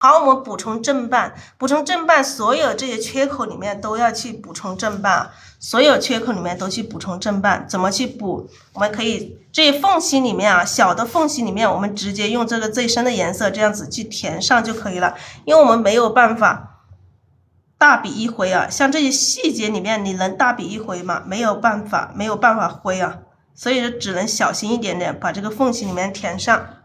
A: 好，我们补充正半，所有这些缺口里面都要去补充正半，所有缺口里面都去补充正半。怎么去补？我们可以这些缝隙里面啊，小的缝隙里面，我们直接用这个最深的颜色这样子去填上就可以了，因为我们没有办法大笔一挥啊，像这些细节里面，你能大笔一挥吗？没有办法挥啊，所以就只能小心一点点，把这个缝隙里面填上。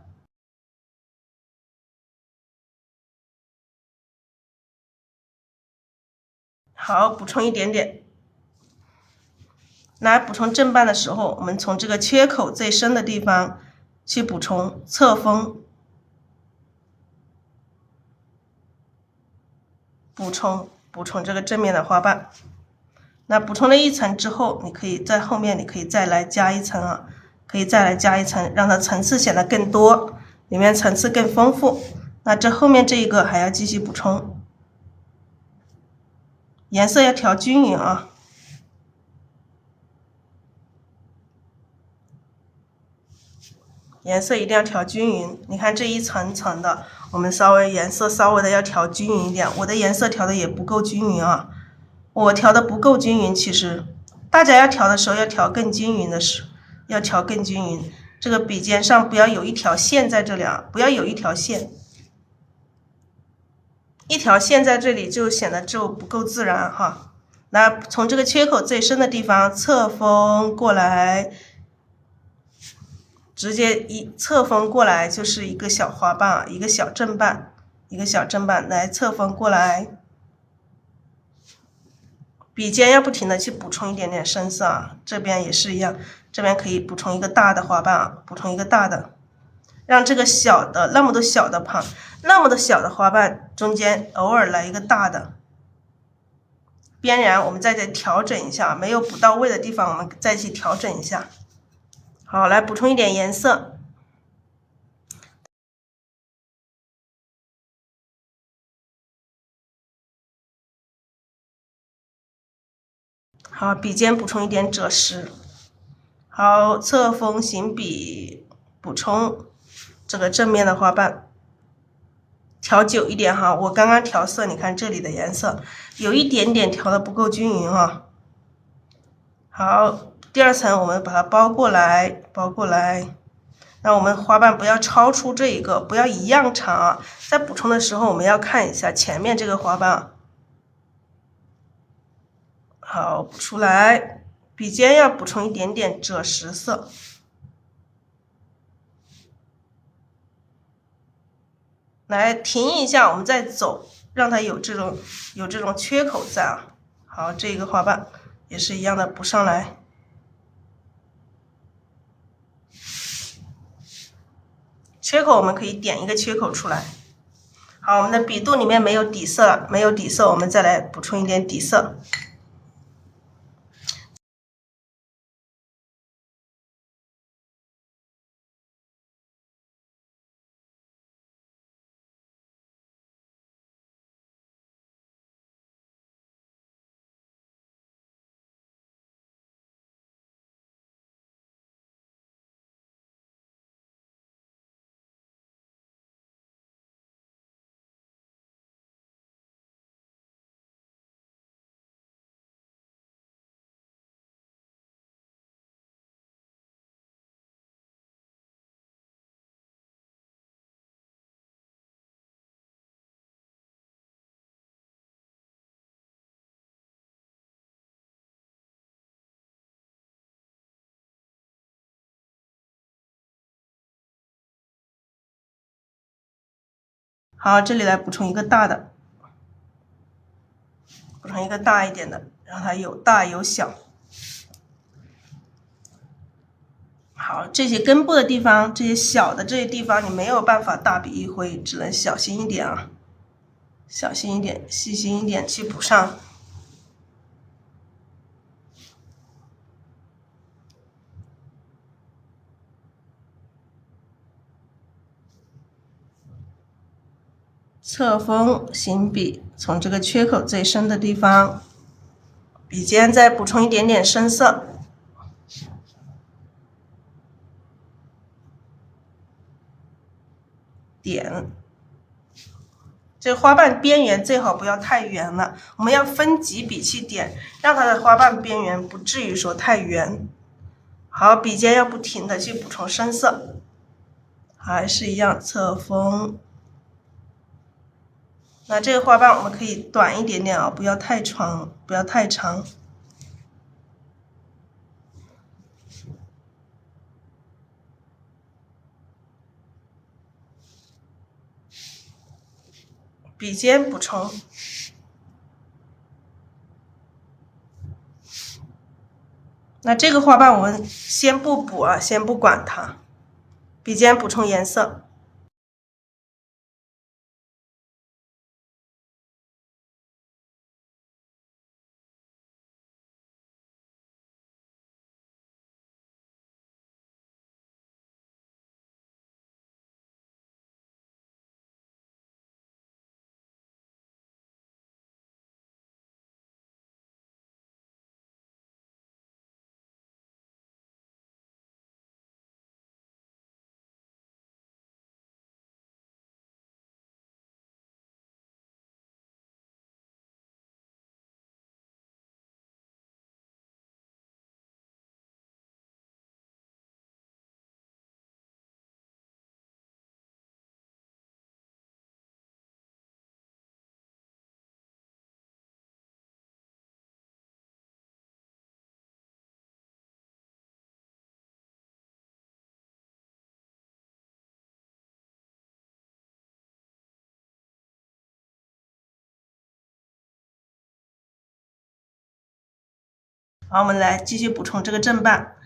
A: 好，补充一点点。来补充正半的时候，我们从这个缺口最深的地方去补充侧锋，补充这个正面的花瓣。那补充了一层之后，你可以在后面，你可以再来加一层啊，让它层次显得更多，里面层次更丰富。那这后面这一个还要继续补充，颜色要调均匀啊。颜色一定要调均匀，你看这一层层的，我们颜色稍微的要调均匀一点。我的颜色调的也不够均匀啊，我调的不够均匀。其实大家要调的时候要调更均匀这个笔尖上不要有一条线在这里啊，不要有一条线，一条线在这里就显得就不够自然哈。那从这个缺口最深的地方侧锋过来。直接侧锋过来就是一个小花瓣，一个小正瓣，来侧锋过来，笔尖要不停的去补充一点点深色啊，这边也是一样，这边可以补充一个大的花瓣啊，让这个小的那么多小的花瓣中间偶尔来一个大的。边缘我们再调整一下，没有补到位的地方我们再去调整一下。好，来补充一点颜色。好，笔尖补充一点赭石。好，侧锋行笔补充这个正面的花瓣，调久一点哈。我刚刚调色，你看这里的颜色有一点点调的不够均匀啊。好，第二层我们把它包过来，包过来。那我们花瓣不要超出这一个，不要一样长啊。在补充的时候，我们要看一下前面这个花瓣。好，补出来。笔尖要补充一点点赭石色。来停一下，我们再走，让它有这种缺口在啊。好，这个花瓣也是一样的补上来。缺口我们可以点一个缺口出来。好，我们的笔肚里面没有底色了，没有底色，我们再来补充一点底色。好，这里来补充一个大的，补充一个大一点的，让它有大有小。好，这些根部的地方，这些小的这些地方，你没有办法大笔一挥，只能小心一点啊，小心一点，细心一点去补上。侧锋行笔，从这个缺口最深的地方，笔尖再补充一点点深色，点。这花瓣边缘最好不要太圆了，我们要分几笔去点，让它的花瓣边缘不至于说太圆。好，笔尖要不停的去补充深色，还是一样侧锋。那这个花瓣我们可以短一点点啊，不要太长，不要太长。笔尖补充。那这个花瓣我们先不补啊，先不管它，笔尖补充颜色。好，我们来继续补充这个正瓣。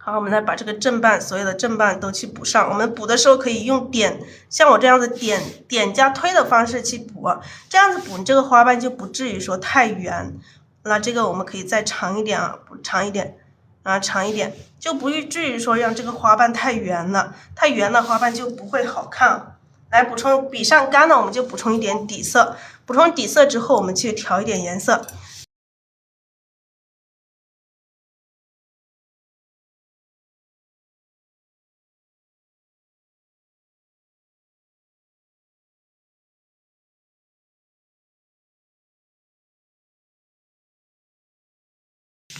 A: 好，我们来把这个正半所有的正半都去补上。我们补的时候可以用点，像我这样子点加推的方式去补，这样子补你这个花瓣就不至于说太圆。那这个我们可以再长一点啊，补长一点啊，长一点，就不至于说让这个花瓣太圆了，太圆了花瓣就不会好看。来补充笔上干了，我们就补充一点底色。补充底色之后，我们去调一点颜色。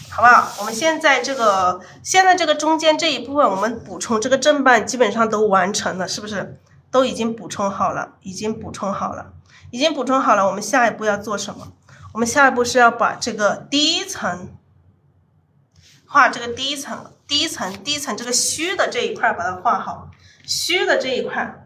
A: 好不好？我们现在这个中间这一部分，我们补充这个正半基本上都完成了，是不是？都已经补充好了，已经补充好了。我们下一步要做什么？我们下一步是要把这个第一层画这个第一层这个虚的这一块把它画好。虚的这一块，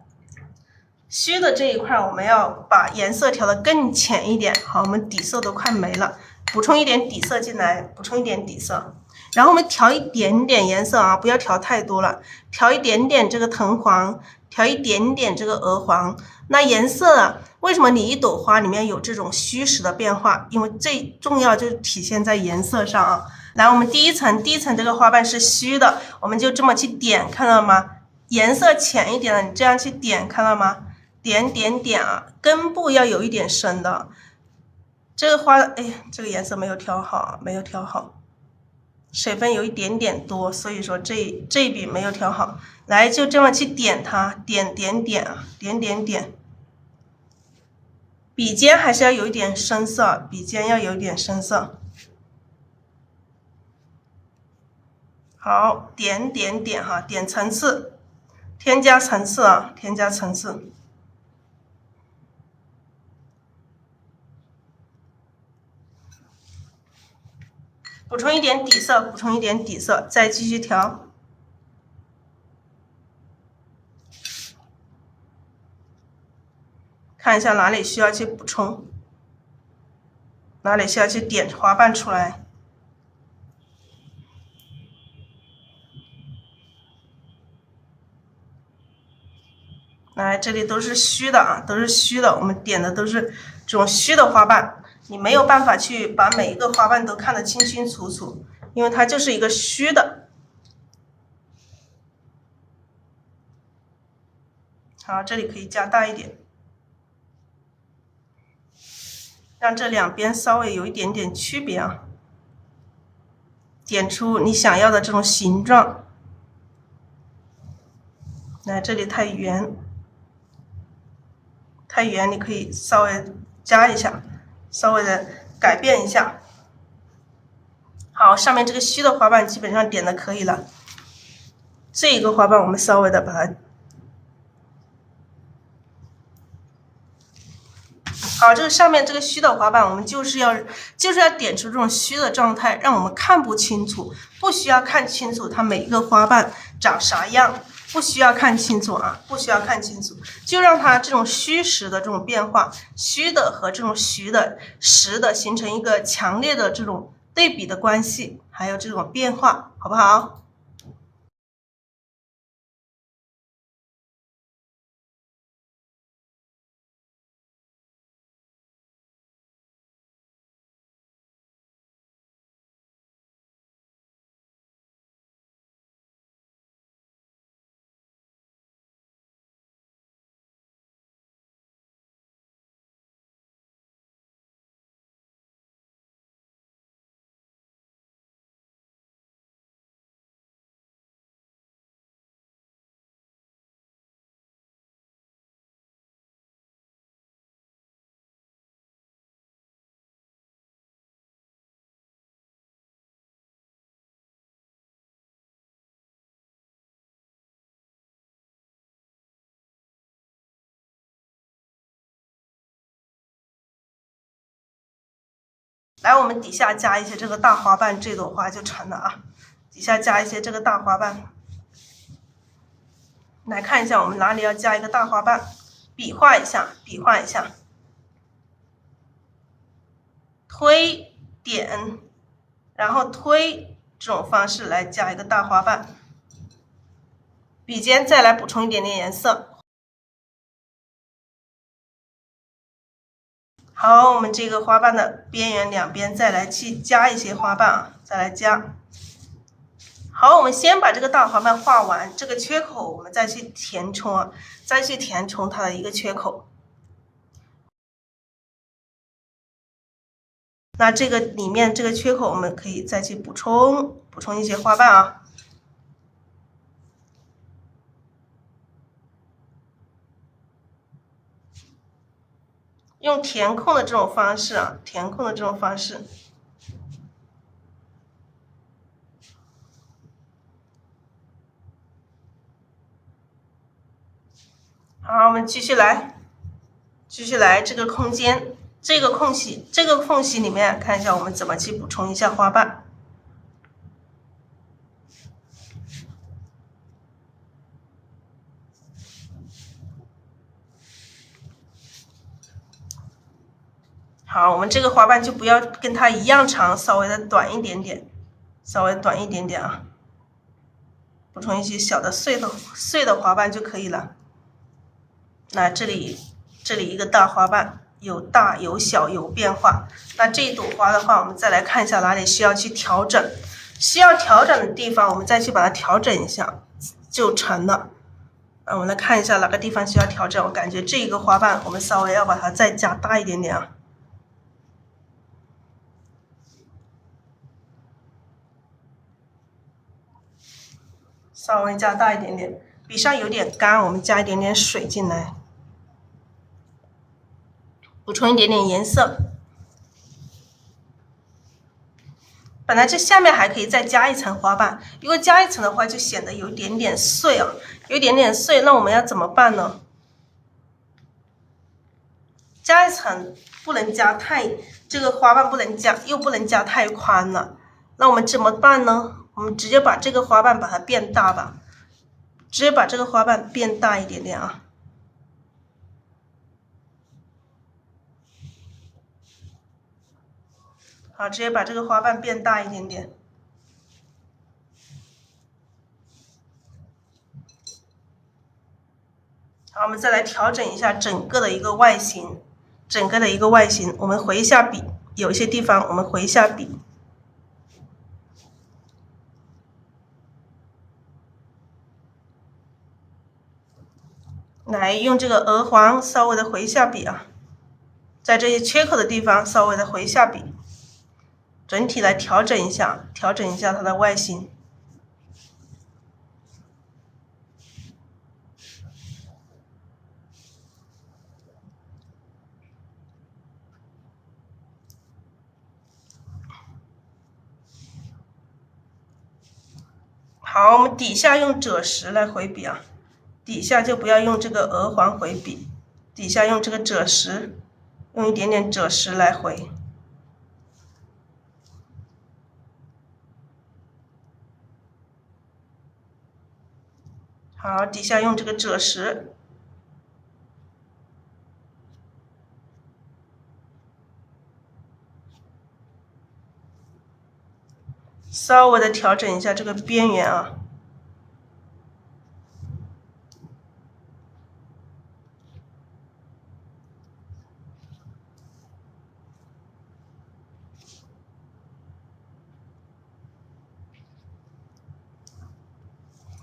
A: 我们要把颜色调得更浅一点。好，我们底色都快没了。补充一点底色进来，补充一点底色，然后我们调一点点颜色啊，不要调太多了，调一点点这个藤黄，调一点点这个鹅黄。那颜色啊，为什么你一朵花里面有这种虚实的变化？因为最重要就是体现在颜色上啊。来，我们第一层这个花瓣是虚的，我们就这么去点，看到吗？颜色浅一点的，你这样去点，看到吗？点啊，根部要有一点深的。这个花，哎呀，这个颜色没有调好，水分有一点点多，所以说这一笔没有调好。来，就这么去点它，点啊，点。笔尖还是要有一点深色，好，点哈，点层次，添加层次啊，补充一点底色，再继续调。看一下哪里需要去补充，哪里需要去点花瓣出来。来，这里都是虚的啊，我们点的都是这种虚的花瓣，你没有办法去把每一个花瓣都看得清清楚楚，因为它就是一个虚的。好，这里可以加大一点，让这两边稍微有一点点区别啊，点出你想要的这种形状。来，这里太圆，你可以稍微加一下，稍微的改变一下。好，上面这个虚的花瓣基本上点的可以了，这一个花瓣我们稍微的把它。好，这个上面这个虚的花瓣，我们就是要点出这种虚的状态，让我们看不清楚，不需要看清楚它每一个花瓣长啥样，不需要看清楚啊，就让它这种虚实的这种变化，虚的和这种实的形成一个强烈的这种对比的关系，还有这种变化，好不好？来，我们底下加一些这个大花瓣，这朵花就成了啊。底下加一些这个大花瓣，来看一下我们哪里要加一个大花瓣，比划一下，推点，然后推这种方式来加一个大花瓣。笔尖再来补充一点点颜色。好，我们这个花瓣的边缘两边再来去加一些花瓣啊，再来加。好，我们先把这个大花瓣画完，这个缺口我们再去填充啊，再去填充它的一个缺口。那这个里面这个缺口，我们可以再去补充一些花瓣啊。用填空的这种方式啊，填空的这种方式。好，我们继续来，这个空间，这个空隙里面看一下我们怎么去补充一下花瓣。好，我们这个花瓣就不要跟它一样长，稍微的短一点点，啊，补充一些小的碎的花瓣就可以了。那这里一个大花瓣，有大有小有变化。那这一朵花的话，我们再来看一下哪里需要去调整，需要调整的地方，我们再去把它调整一下，就成了。我们来看一下哪个地方需要调整。我感觉这一个花瓣，我们稍微要把它再加大一点点啊。稍微加大一点点，笔上有点干，我们加一点点水进来，补充一点点颜色。本来这下面还可以再加一层花瓣，如果加一层的话，就显得有点点碎啊，有点点碎。那我们要怎么办呢？加一层不能加太，这个花瓣不能加，又不能加太宽了。那我们怎么办呢？我们直接把这个花瓣把它变大吧，直接把这个花瓣变大一点点啊。好，直接把这个花瓣变大一点点。好，我们再来调整一下整个的一个外形，我们回一下笔，有一些地方我们回一下笔。来用这个鹅黄稍微的回一下笔啊，在这些缺口的地方稍微的回一下笔，整体来调整一下它的外形。好，我们底下用赭石来回笔啊，底下就不要用这个鹅黄回笔，底下用这个赭石，用一点点赭石来回。好，底下用这个赭石。稍微的调整一下这个边缘啊。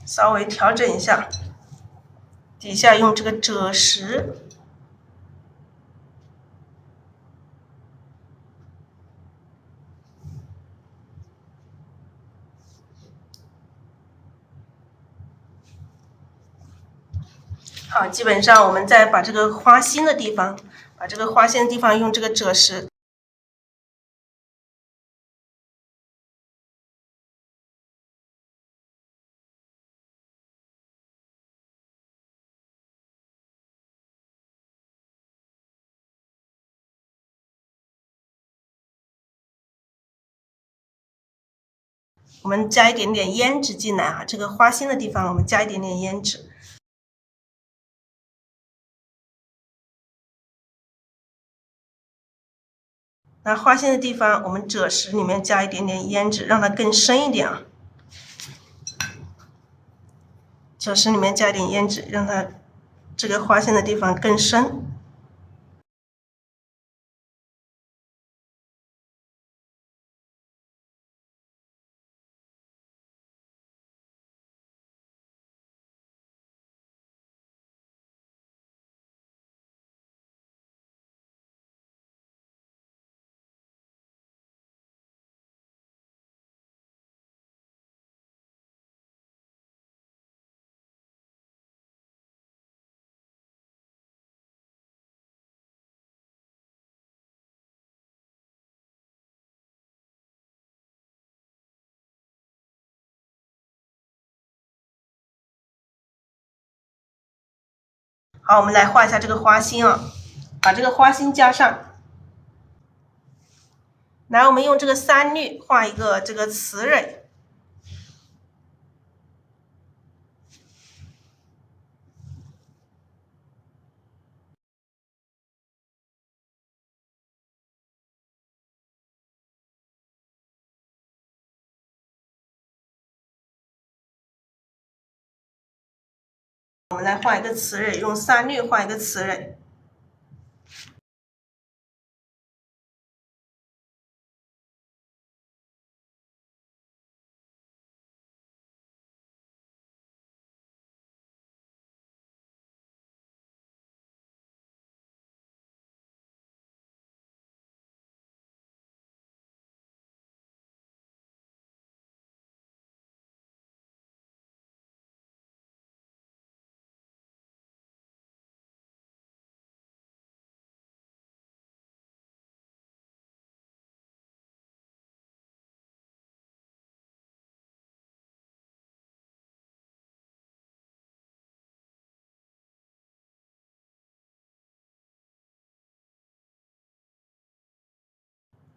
A: 稍微调整一下，底下用这个赭石。好，基本上我们再把这个花心的地方，用这个赭石。我们加一点点胭脂进来啊，这个花心的地方我们加一点点胭脂。那花心的地方，我们赭石里面加一点点胭脂，让它更深一点啊。赭石里面加一点胭脂，让它这个花心的地方更深。好，我们来画一下这个花心啊，把这个花心加上。来，我们用这个3绿画一个这个雌蕊。我们来画一个雌蕊，用3绿画一个雌蕊。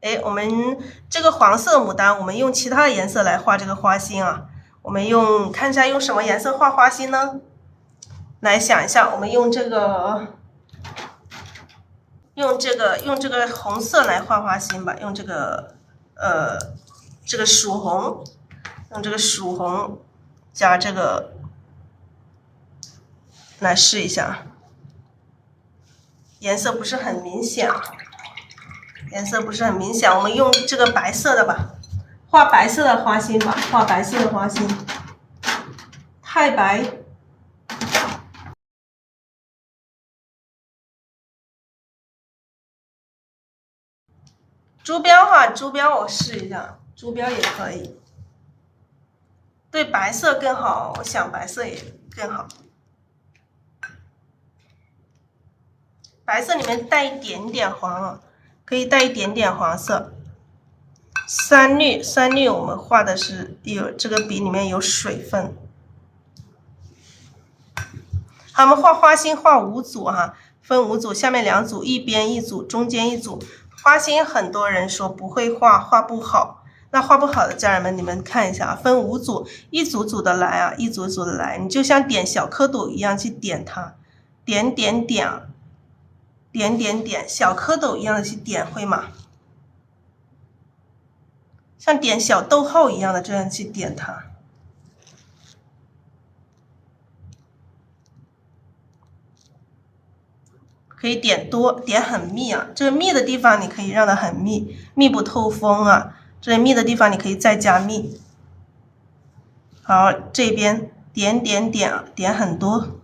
A: 哎，我们这个黄色牡丹，我们用其他的颜色来画这个花心啊。我们看一下用什么颜色画花心呢？来想一下，我们用这个红色来画花心吧，用这个曙红，用这个曙红加这个来试一下，颜色不是很明显。我们用这个白色的吧，画白色的花心吧，画白色的花心，太白。珠标哈，珠标我试一下，珠标也可以。对，白色更好，我想白色也更好。白色里面带一点点黄啊，可以带一点点黄色。3绿我们画的是有这个笔里面有水分。好，我们画花心画5组哈，分5组，下面2组，一边一组，中间一组。花心很多人说不会画，画不好。那画不好的家人们，你们看一下啊，分5组，一组组的来啊，一组组的来，你就像点小蝌蚪一样去点它，点点点，点点点，小蝌蚪一样的去点，会吗？像点小逗号一样的这样去点它。可以点多，点很密啊，这个密的地方你可以让它很密，密不透风啊。这里密的地方你可以再加密。好，这边点点点，点很多，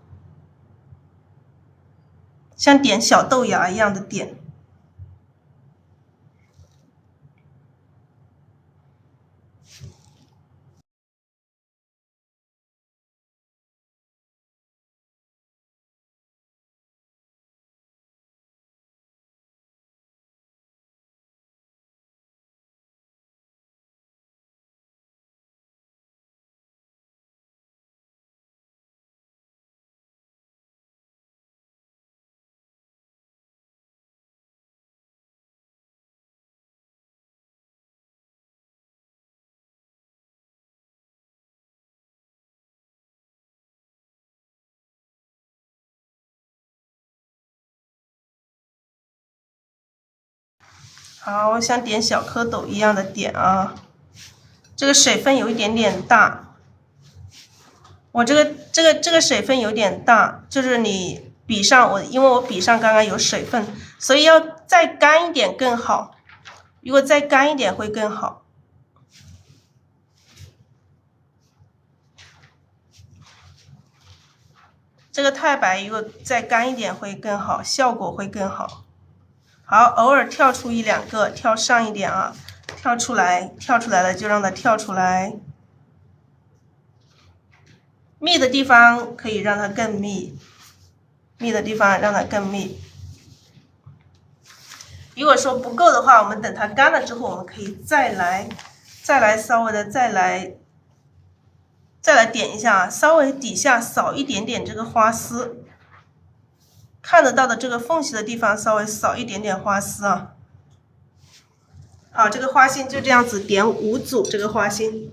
A: 像点小豆芽一样的点。好，我想点小蝌蚪一样的点啊，这个水分有一点点大，我这个水分有点大，就是你笔上因为我笔上刚刚有水分，所以要再干一点更好，如果再干一点会更好。这个太白如果再干一点会更好，效果会更好。好，偶尔跳出一两个，跳上一点啊，跳出来了就让它跳出来。密的地方可以让它更密，密的地方让它更密。如果说不够的话，我们等它干了之后，我们可以再来稍微的再来点一下，稍微底下扫一点点这个花丝，看得到的这个缝隙的地方稍微扫一点点花丝啊。好，这个花心就这样子点5组这个花心。